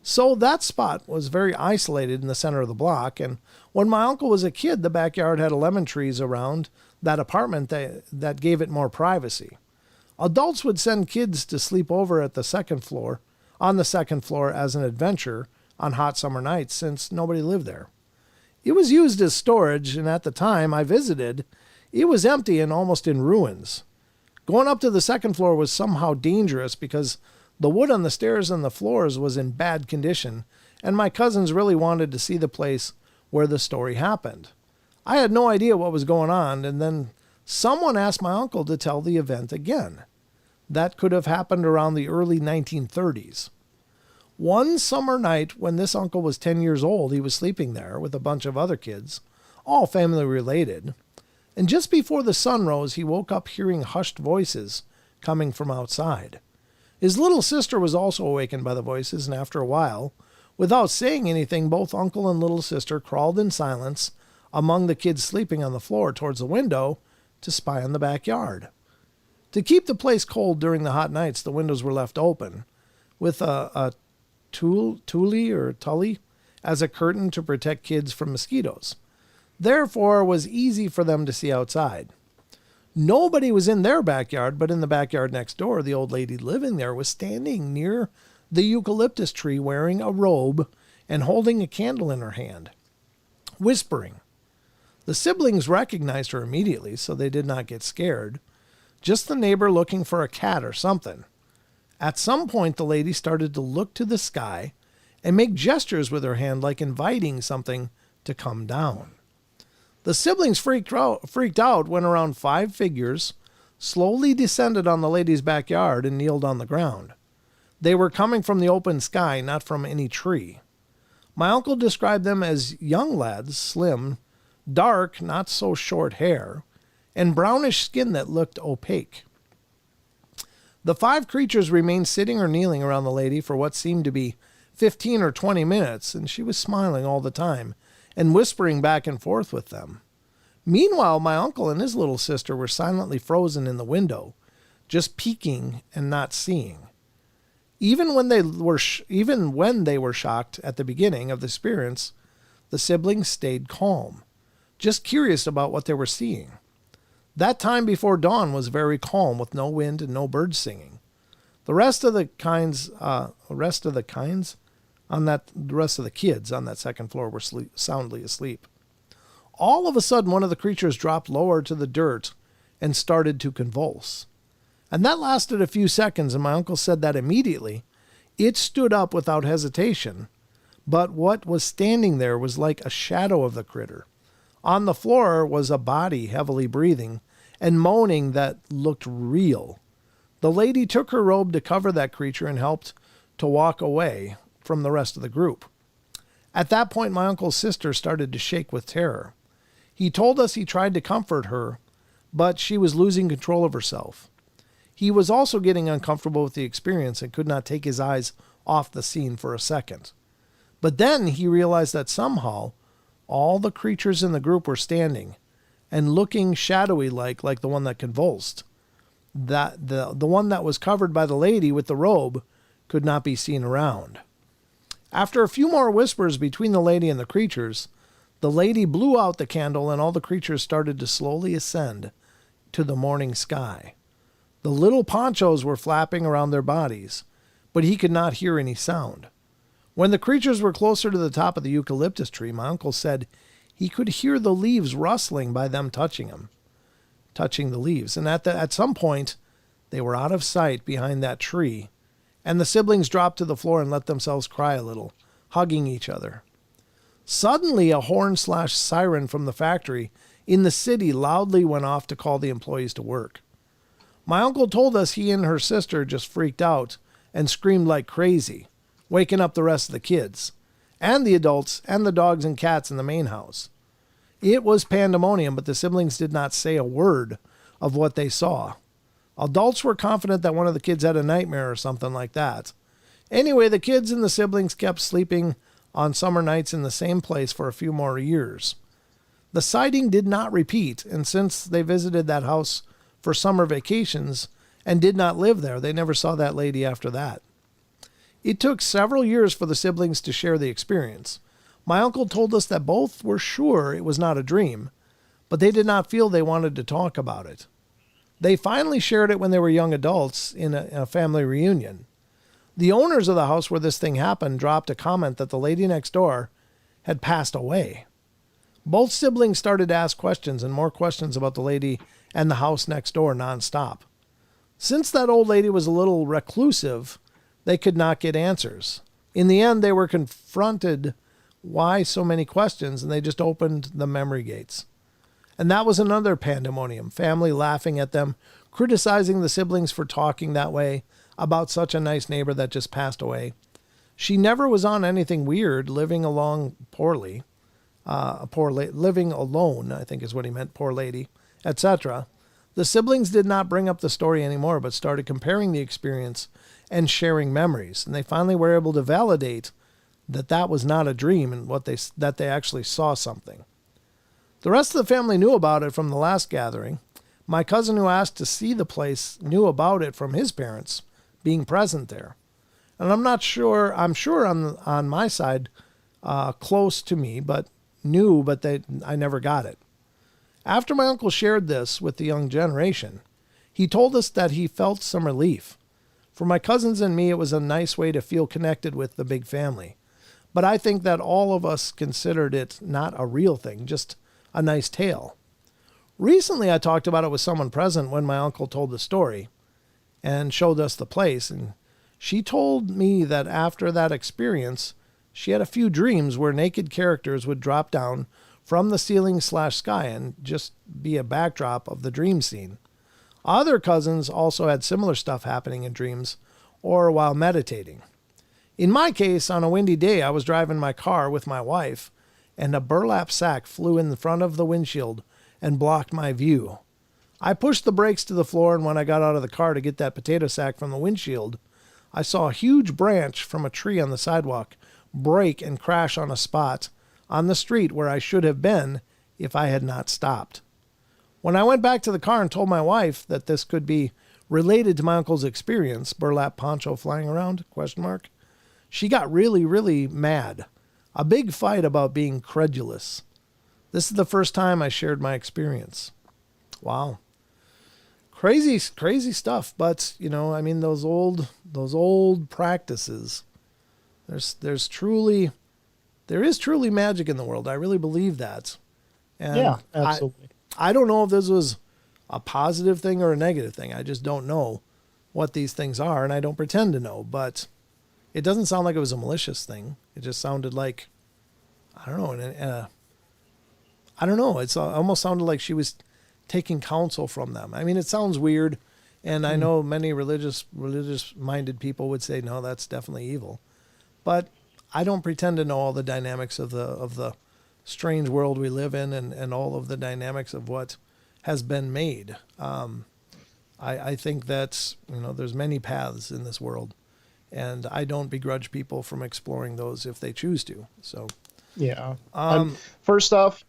So that spot was very isolated in the center of the block, and when my uncle was a kid, the backyard had lemon trees around that apartment that gave it more privacy. Adults would send kids to sleep over on the second floor as an adventure on hot summer nights, since nobody lived there. It was used as storage, and at the time I visited, it was empty and almost in ruins. Going up to the second floor was somehow dangerous because the wood on the stairs and the floors was in bad condition, and my cousins really wanted to see the place where the story happened. I had no idea what was going on, and then someone asked my uncle to tell the event again. That could have happened around the early 1930s. One summer night when this uncle was 10 years old, he was sleeping there with a bunch of other kids, all family related, and just before the sun rose, he woke up hearing hushed voices coming from outside. His little sister was also awakened by the voices, and after a while, without saying anything, both uncle and little sister crawled in silence among the kids sleeping on the floor towards the window to spy on the backyard. To keep the place cold during the hot nights, the windows were left open, with a tully as a curtain to protect kids from mosquitoes. Therefore, it was easy for them to see outside. Nobody was in their backyard, but in the backyard next door, the old lady living there was standing near the eucalyptus tree wearing a robe and holding a candle in her hand, whispering. The siblings recognized her immediately, so they did not get scared. Just the neighbor looking for a cat or something. At some point, the lady started to look to the sky and make gestures with her hand like inviting something to come down. The siblings freaked out when around 5 figures slowly descended on the lady's backyard and kneeled on the ground. They were coming from the open sky, not from any tree. My uncle described them as young lads, slim, dark, not so short hair, and brownish skin that looked opaque. The 5 creatures remained sitting or kneeling around the lady for what seemed to be 15 or 20 minutes, and she was smiling all the time and whispering back and forth with them. Meanwhile, my uncle and his little sister were silently frozen in the window, just peeking and not seeing. Even when they were shocked at the beginning of the experience, the siblings stayed calm, just curious about what they were seeing. That time before dawn was very calm, with no wind and no birds singing. The rest of the kids on that second floor were soundly asleep. All of a sudden, one of the creatures dropped lower to the dirt and started to convulse. And that lasted a few seconds, and my uncle said that immediately it stood up without hesitation, but what was standing there was like a shadow of the critter. On the floor was a body heavily breathing and moaning that looked real. The lady took her robe to cover that creature and helped to walk away from the rest of the group. At that point, my uncle's sister started to shake with terror. He told us he tried to comfort her, but she was losing control of herself. He was also getting uncomfortable with the experience and could not take his eyes off the scene for a second. But then he realized that somehow all the creatures in the group were standing and looking shadowy like the one that convulsed. That the one that was covered by the lady with the robe could not be seen around. After a few more whispers between the lady and the creatures, the lady blew out the candle and all the creatures started to slowly ascend to the morning sky. The little ponchos were flapping around their bodies, but he could not hear any sound. When the creatures were closer to the top of the eucalyptus tree, my uncle said he could hear the leaves rustling by them touching the leaves. And at some point, they were out of sight behind that tree, and the siblings dropped to the floor and let themselves cry a little, hugging each other. Suddenly, a horn/siren from the factory in the city loudly went off to call the employees to work. My uncle told us he and her sister just freaked out and screamed like crazy, waking up the rest of the kids, and the adults, and the dogs and cats in the main house. It was pandemonium, but the siblings did not say a word of what they saw. Adults were confident that one of the kids had a nightmare or something like that. Anyway, the kids and the siblings kept sleeping on summer nights in the same place for a few more years. The sighting did not repeat, and since they visited that house for summer vacations and did not live there, they never saw that lady after that. It took several years for the siblings to share the experience. My uncle told us that both were sure it was not a dream, but they did not feel they wanted to talk about it. They finally shared it when they were young adults in a family reunion. The owners of the house where this thing happened dropped a comment that the lady next door had passed away. Both siblings started to ask questions and more questions about the lady and the house next door nonstop. Since that old lady was a little reclusive, they could not get answers. In the end, they were confronted why so many questions, and they just opened the memory gates. And that was another pandemonium, family laughing at them, criticizing the siblings for talking that way about such a nice neighbor that just passed away. She never was on anything weird, living along poorly. Living alone, I think is what he meant, poor lady, etc. The siblings did not bring up the story anymore, but started comparing the experience and sharing memories. And they finally were able to validate that that was not a dream and that they actually saw something. The rest of the family knew about it from the last gathering. My cousin who asked to see the place knew about it from his parents being present there. And I'm sure on my side, close to me, but knew, but I never got it. After my uncle shared this with the young generation, he told us that he felt some relief. For my cousins and me, it was a nice way to feel connected with the big family. But I think that all of us considered it not a real thing, just a nice tale. Recently, I talked about it with someone present when my uncle told the story and showed us the place. And she told me that after that experience, she had a few dreams where naked characters would drop down from the ceiling/sky and just be a backdrop of the dream scene. Other cousins also had similar stuff happening in dreams or while meditating. In my case, on a windy day, I was driving my car with my wife, and a burlap sack flew in front of the windshield and blocked my view. I pushed the brakes to the floor, and when I got out of the car to get that potato sack from the windshield, I saw a huge branch from a tree on the sidewalk break and crash on a spot on the street where I should have been if I had not stopped. When I went back to the car and told my wife that this could be related to my uncle's experience, burlap poncho flying around, ? She got really, really mad. A big fight about being credulous. This is the first time I shared my experience. Wow. Crazy, crazy stuff. But, you know, I mean, those old practices, there is truly magic in the world. I really believe that. And yeah, absolutely. I don't know if this was a positive thing or a negative thing. I just don't know what these things are, and I don't pretend to know. But it doesn't sound like it was a malicious thing. It just sounded like, I don't know. I don't know. It almost sounded like she was taking counsel from them. I mean, it sounds weird, and I know many religious-minded people would say, no, that's definitely evil. But I don't pretend to know all the dynamics of the strange world we live in and all of the dynamics of what has been made. I think that, you know, there's many paths in this world, and I don't begrudge people from exploring those if they choose to. So, yeah. First off,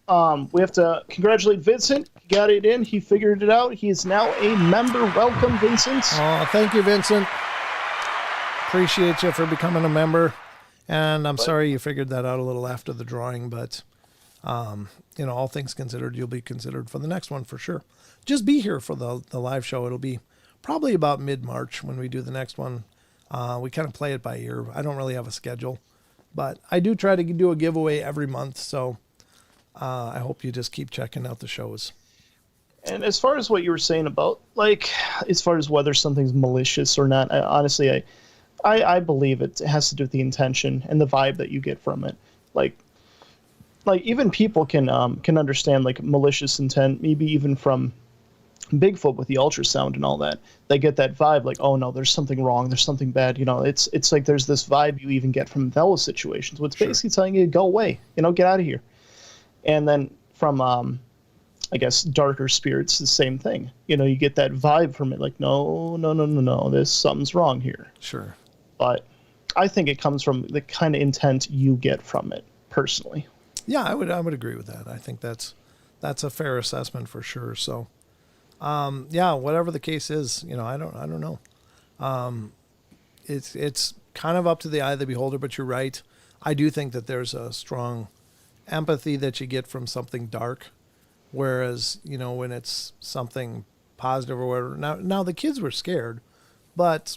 we have to congratulate Vincent. He got it in. He figured it out. He is now a member. Welcome, Vincent. Oh, thank you, Vincent. Appreciate you for becoming a member. And I'm sorry you figured that out a little after the drawing, but, you know, all things considered, you'll be considered for the next one for sure. Just be here for the live show. It'll be probably about mid-March when we do the next one. We kind of play it by ear. I don't really have a schedule, but I do try to do a giveaway every month. So I hope you just keep checking out the shows. And as far as what you were saying about, like, as far as whether something's malicious or not, honestly, I believe it has to do with the intention and the vibe that you get from it. Like even people can understand like malicious intent, maybe even from Bigfoot with the ultrasound and all that. They get that vibe like, oh no, there's something wrong, there's something bad. You know, it's like there's this vibe you even get from those situations, which basically telling you to go away, you know, get out of here. And then from I guess darker spirits, the same thing. You know, you get that vibe from it, like no, there's something's wrong here. Sure. But I think it comes from the kind of intent you get from it, personally. Yeah, I would agree with that. I think that's a fair assessment for sure. So, yeah, whatever the case is, you know, I don't know. It's kind of up to the eye of the beholder, but you're right. I do think that there's a strong empathy that you get from something dark, whereas, you know, when it's something positive or whatever. Now the kids were scared, but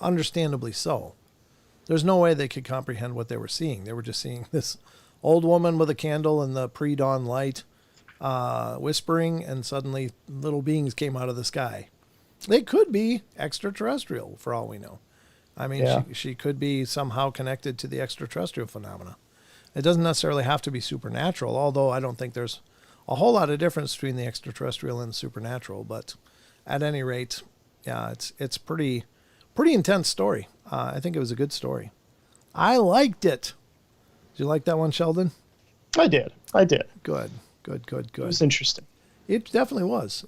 understandably so. There's no way they could comprehend what they were seeing. They were just seeing this old woman with a candle in the pre-dawn light, whispering, and suddenly little beings came out of the sky. They could be extraterrestrial, for all we know. I mean, yeah. She could be somehow connected to the extraterrestrial phenomena. It doesn't necessarily have to be supernatural, although I don't think there's a whole lot of difference between the extraterrestrial and the supernatural. But at any rate, yeah, it's pretty intense story. I think it was a good story. I liked it. Did you like that one, Sheldon? I did. Good. It was interesting. It definitely was.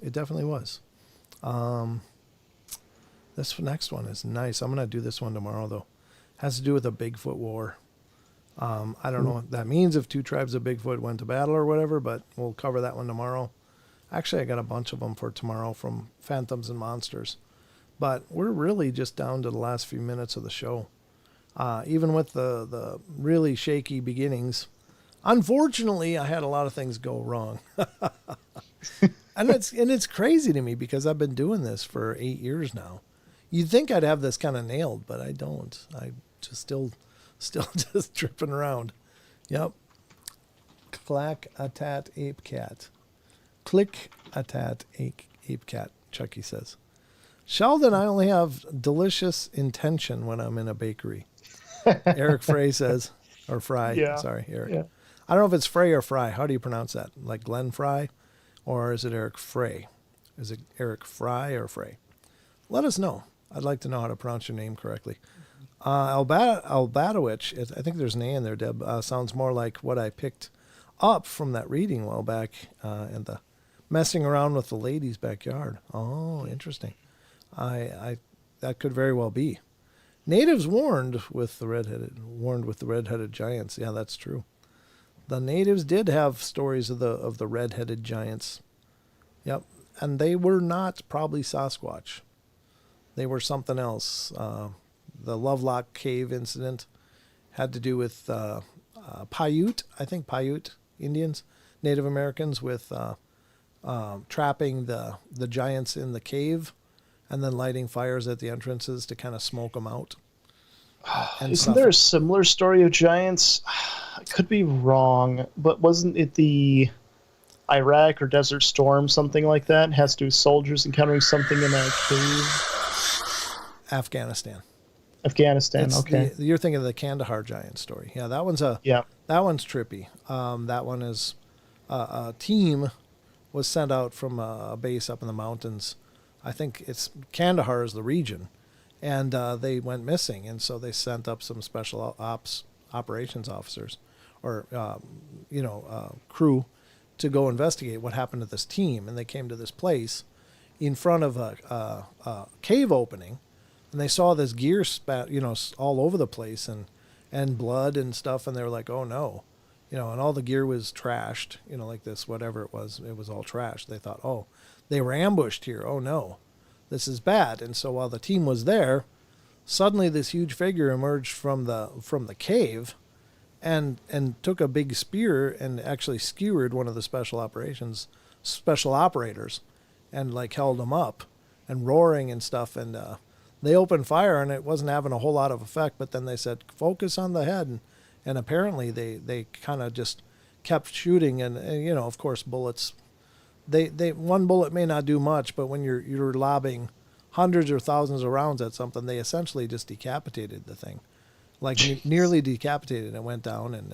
This next one is nice. I'm going to do this one tomorrow, though. Has to do with a Bigfoot war. I don't know what that means if two tribes of Bigfoot went to battle or whatever, but we'll cover that one tomorrow. Actually, I got a bunch of them for tomorrow from Phantoms and Monsters. But we're really just down to the last few minutes of the show. Even with the really shaky beginnings, unfortunately, I had a lot of things go wrong. and it's crazy to me because I've been doing this for 8 years now. You'd think I'd have this kind of nailed, but I don't. I just still just tripping around. Yep. Clack-a-tat ape cat. Click-a-tat ape cat, Chucky says. Sheldon, I only have delicious intention when I'm in a bakery. Eric Frey says, or Fry. Yeah. Sorry, Eric. Yeah. I don't know if it's Frey or Fry. How do you pronounce that? Like Glenn Fry? Or is it Eric Frey? Is it Eric Fry or Frey? Let us know. I'd like to know how to pronounce your name correctly. Albatowicz, I think there's an A in there, Deb, sounds more like what I picked up from that reading a while back and the messing around with the ladies' backyard. Oh, interesting. I that could very well be. Natives warned with the red-headed giants. Yeah, that's true. The natives did have stories of the red-headed giants. Yep, and they were not probably Sasquatch. They were something else. The Lovelock Cave incident had to do with Paiute, I think Paiute Indians, Native Americans, with trapping the giants in the cave and then lighting fires at the entrances to kind of smoke them out. Isn't there a similar story of giants? I could be wrong, but wasn't it the Iraq or Desert Storm, something like that? It has to do with soldiers encountering something in a cave? Afghanistan. Okay. You're thinking of the Kandahar giant story. Yeah, that one's trippy. That one is a team was sent out from a base up in the mountains. I think it's Kandahar is the region, and they went missing, and so they sent up some special operations officers or crew to go investigate what happened to this team. And they came to this place in front of a cave opening, and they saw this gear spat, all over the place and blood and stuff. And they were like, oh no, and all the gear was trashed, like this, whatever it was all trashed. They thought, oh, they were ambushed here. Oh no, this is bad. And so while the team was there, suddenly this huge figure emerged from the cave and took a big spear and actually skewered one of the special operators and like held him up and roaring and stuff. And they opened fire and it wasn't having a whole lot of effect, but then they said, focus on the head. And apparently they kind of just kept shooting. And of course, bullets, one bullet may not do much, but when you're lobbing hundreds or thousands of rounds at something, they essentially just decapitated the thing. Like nearly decapitated. It went down, and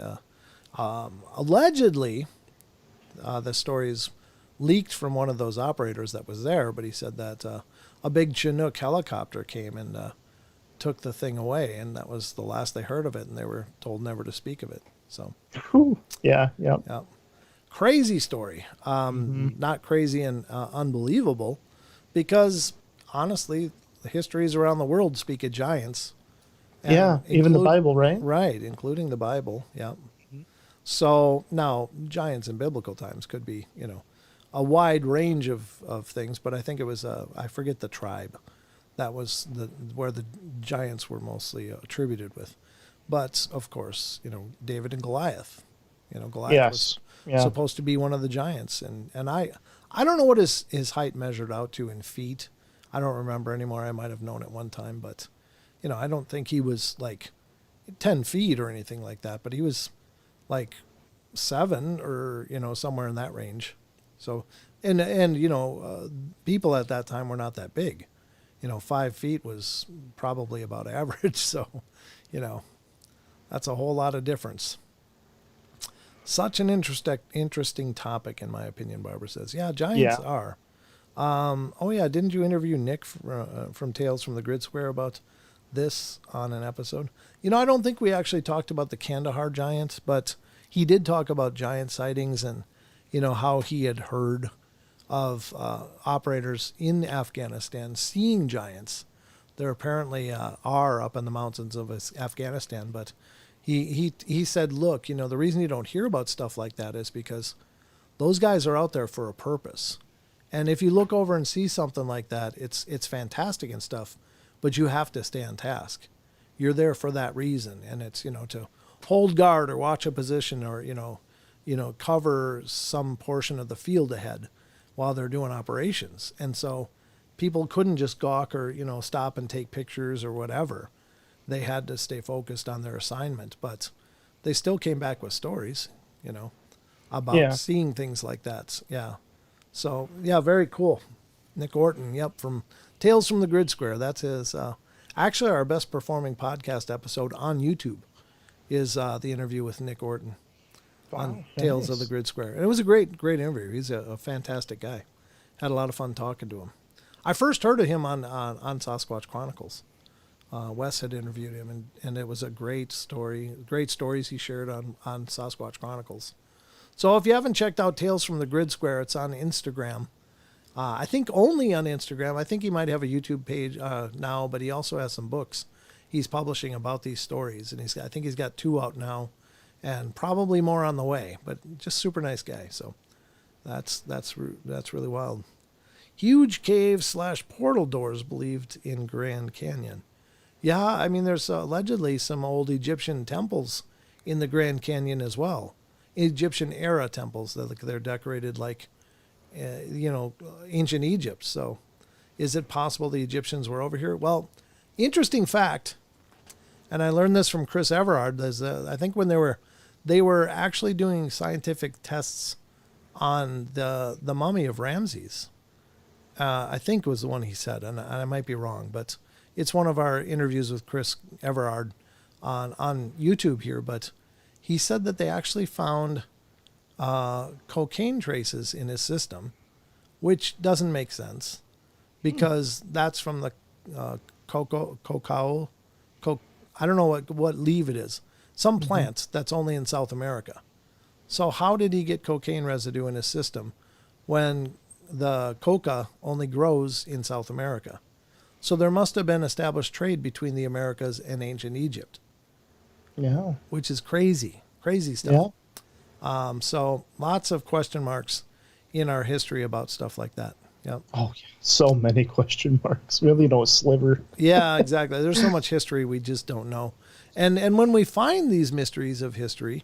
allegedly, the stories leaked from one of those operators that was there. But he said that a big Chinook helicopter came and took the thing away, and that was the last they heard of it. And they were told never to speak of it. So, yeah. Crazy story. Not crazy and unbelievable, because honestly, the histories around the world speak of giants. Even the Bible, right? Right, including the Bible, yeah. So now, giants in biblical times could be, a wide range of things, but I think it was, I forget the tribe. That was where the giants were mostly attributed with. But, of course, David and Goliath. Goliath was supposed to be one of the giants. And I don't know what his height measured out to in feet. I don't remember anymore. I might have known at one time, but... I don't think he was like 10 feet or anything like that, but he was like 7 or, somewhere in that range. So, and people at that time were not that big. 5 feet was probably about average. So, that's a whole lot of difference. Such an interesting topic, in my opinion, Barbara says. Yeah, giants are. Didn't you interview Nick from Tales from the Grid Square about this on an episode? I don't think we actually talked about the Kandahar giant, but he did talk about giant sightings and how he had heard of operators in Afghanistan seeing giants. There apparently are up in the mountains of Afghanistan, but he said, look, the reason you don't hear about stuff like that is because those guys are out there for a purpose. And if you look over and see something like that, it's fantastic and stuff, but you have to stay on task. You're there for that reason. And it's, to hold guard or watch a position or, cover some portion of the field ahead while they're doing operations. And so people couldn't just gawk or, stop and take pictures or whatever. They had to stay focused on their assignment, but they still came back with stories, about seeing things like that. Yeah. So, very cool. Nick Orton, from Tales from the Grid Square. That's his, actually our best performing podcast episode on YouTube is the interview with Nick Orton on Tales of the Grid Square. And it was a great interview. He's a fantastic guy. Had a lot of fun talking to him. I first heard of him on Sasquatch Chronicles. Wes had interviewed him, and it was a great story. Great stories he shared on Sasquatch Chronicles. So if you haven't checked out Tales from the Grid Square, it's on Instagram. I think only on Instagram. I think he might have a YouTube page now, but he also has some books he's publishing about these stories. And I think he's got 2 out now. and probably more on the way, but just super nice guy. So that's really wild. Huge cave / portal doors believed in Grand Canyon. Yeah, I mean, there's allegedly some old Egyptian temples in the Grand Canyon as well. Egyptian era temples. They're decorated like, ancient Egypt. So is it possible the Egyptians were over here? Well, interesting fact, and I learned this from Chris Everard, is I think when they were actually doing scientific tests on the mummy of Ramses. I think was the one he said, and I might be wrong, but it's one of our interviews with Chris Everard on YouTube here. But he said that they actually found cocaine traces in his system, which doesn't make sense because that's from the cacao. I don't know what leaf it is. Some plants that's only in South America. So how did he get cocaine residue in his system when the coca only grows in South America? So there must have been established trade between the Americas and ancient Egypt. Yeah. Which is crazy stuff. Yeah. So lots of question marks in our history about stuff like that. Yep. Oh, yeah. So many question marks. We only know a sliver. Yeah, exactly. There's so much history we just don't know. And when we find these mysteries of history,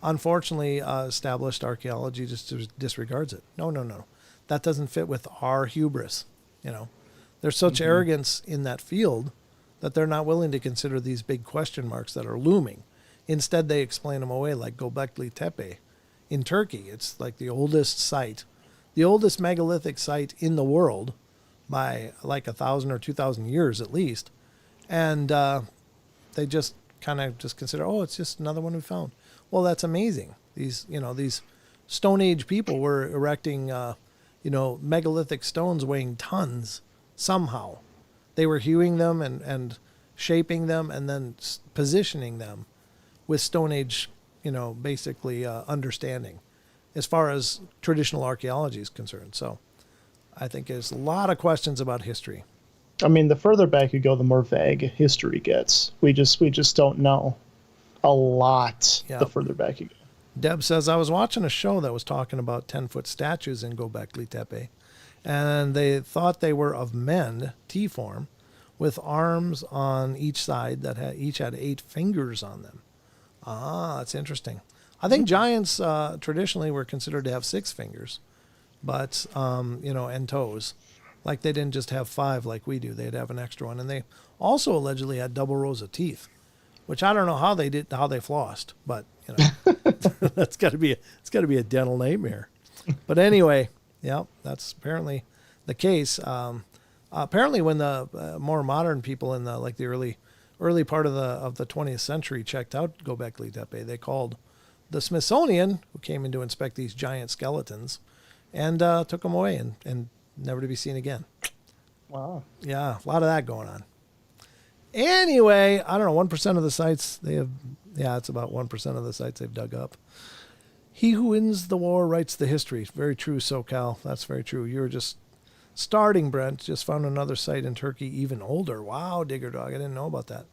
unfortunately, established archaeology just disregards it. No. That doesn't fit with our hubris. There's such arrogance in that field that they're not willing to consider these big question marks that are looming. Instead, they explain them away, like Göbekli Tepe in Turkey. It's like the oldest site, the oldest megalithic site in the world by like 1,000 or 2,000 years at least. And they just kind of just consider, oh, it's just another one we found. Well, that's amazing. These Stone Age people were erecting, megalithic stones weighing tons somehow. They were hewing them and shaping them and then positioning them with Stone Age, basically understanding as far as traditional archaeology is concerned. So I think there's a lot of questions about history. I mean, the further back you go, the more vague history gets. We just don't know a lot. Yep. The further back you go. Deb says, I was watching a show that was talking about 10-foot statues in Göbekli Tepe, and they thought they were of men, T-form, with arms on each side that each had 8 fingers on them. Ah, that's interesting. I think giants traditionally were considered to have 6 fingers, but, and toes. Like they didn't just have 5 like we do. They'd have an extra one. And they also allegedly had double rows of teeth, which I don't know how they flossed, but that's got to be a dental nightmare. But anyway, yeah, that's apparently the case. Apparently, when the more modern people in the early part of the 20th century checked out Göbekli Tepe, they called the Smithsonian, who came in to inspect these giant skeletons, and took them away and never to be seen again. Wow. Yeah, a lot of that going on. Anyway, I don't know, 1% of the sites they have, it's about 1% of the sites they've dug up. He who wins the war writes the history. Very true, SoCal. That's very true. You were just starting, Brent. Just found another site in Turkey, even older. Wow, Digger Dog. I didn't know about that.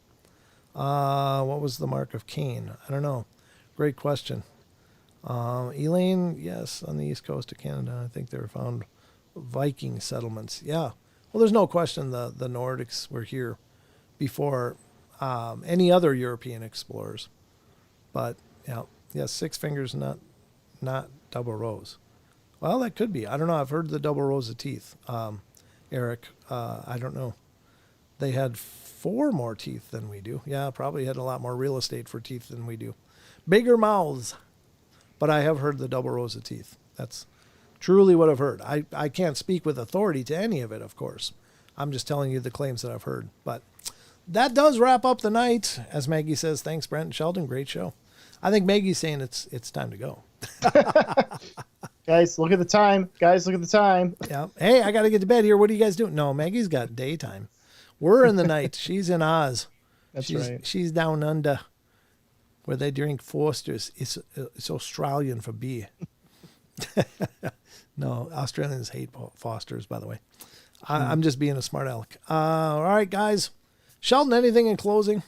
What was the mark of Cain? I don't know. Great question. Elaine, yes, on the east coast of Canada. I think they were found Viking settlements. Yeah. Well, there's no question the Nordics were here before any other European explorers. But, 6 fingers, not double rows. Well, that could be. I don't know. I've heard the double rows of teeth, Eric. I don't know. They had 4 more teeth than we do. Yeah, probably had a lot more real estate for teeth than we do. Bigger mouths. But I have heard the double rows of teeth. That's truly what I've heard. I can't speak with authority to any of it, of course. I'm just telling you the claims that I've heard. But that does wrap up the night. As Maggie says, thanks, Brent and Sheldon. Great show. I think Maggie's saying it's time to go. Guys, look at the time. Yeah. Hey, I got to get to bed here. What are you guys doing? No, Maggie's got daytime. We're in the night. She's in Oz. That's right. She's down under where they drink Foster's. It's Australian for beer. No, Australians hate Foster's, by the way. I'm just being a smart aleck. All right, guys. Sheldon, anything in closing?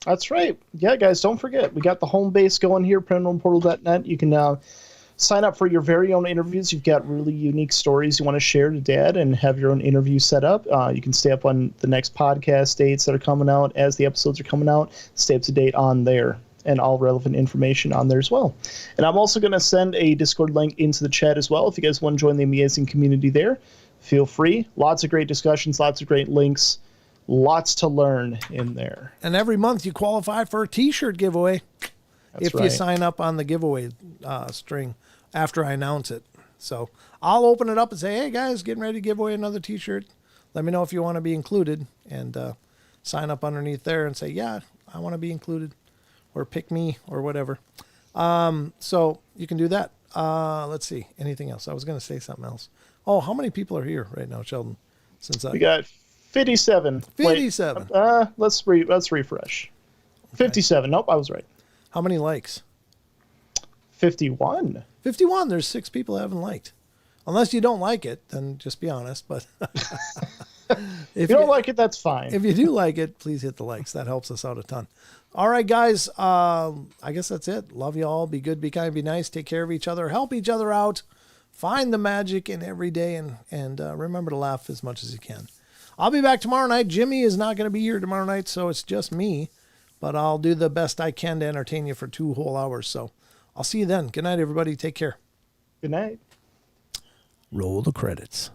That's right. Yeah, guys, don't forget, we got the home base going here, paranormalportal.net. You can sign up for your very own interviews. You've got really unique stories you want to share to Dad and have your own interview set up. You can stay up on the next podcast dates that are coming out as the episodes are coming out. Stay up to date on there and all relevant information on there as well. And I'm also going to send a Discord link into the chat as well. If you guys want to join the amazing community there, feel free. Lots of great discussions, lots of great links, lots to learn in there. And every month you qualify for a t-shirt giveaway. That's you sign up on the giveaway string after I announce it. So I'll open it up and say, hey guys, getting ready to give away another t-shirt. Let me know if you want to be included, and sign up underneath there and say, yeah, I want to be included, or pick me or whatever. So you can do that. Let's see. Anything else? I was going to say something else. Oh, how many people are here right now, Sheldon? We got 57. 57. Let's refresh. Okay. 57. Nope, I was right. How many likes? 51. 51. There's 6 people that haven't liked. Unless you don't like it, then just be honest. But if you don't like it, that's fine. If you do like it, please hit the likes. That helps us out a ton. All right, guys. I guess that's it. Love you all. Be good, be kind, be nice. Take care of each other. Help each other out. Find the magic in every day, and remember to laugh as much as you can. I'll be back tomorrow night. Jimmy is not going to be here tomorrow night, so it's just me. But I'll do the best I can to entertain you for 2 whole hours. So I'll see you then. Good night, everybody. Take care. Good night. Roll the credits.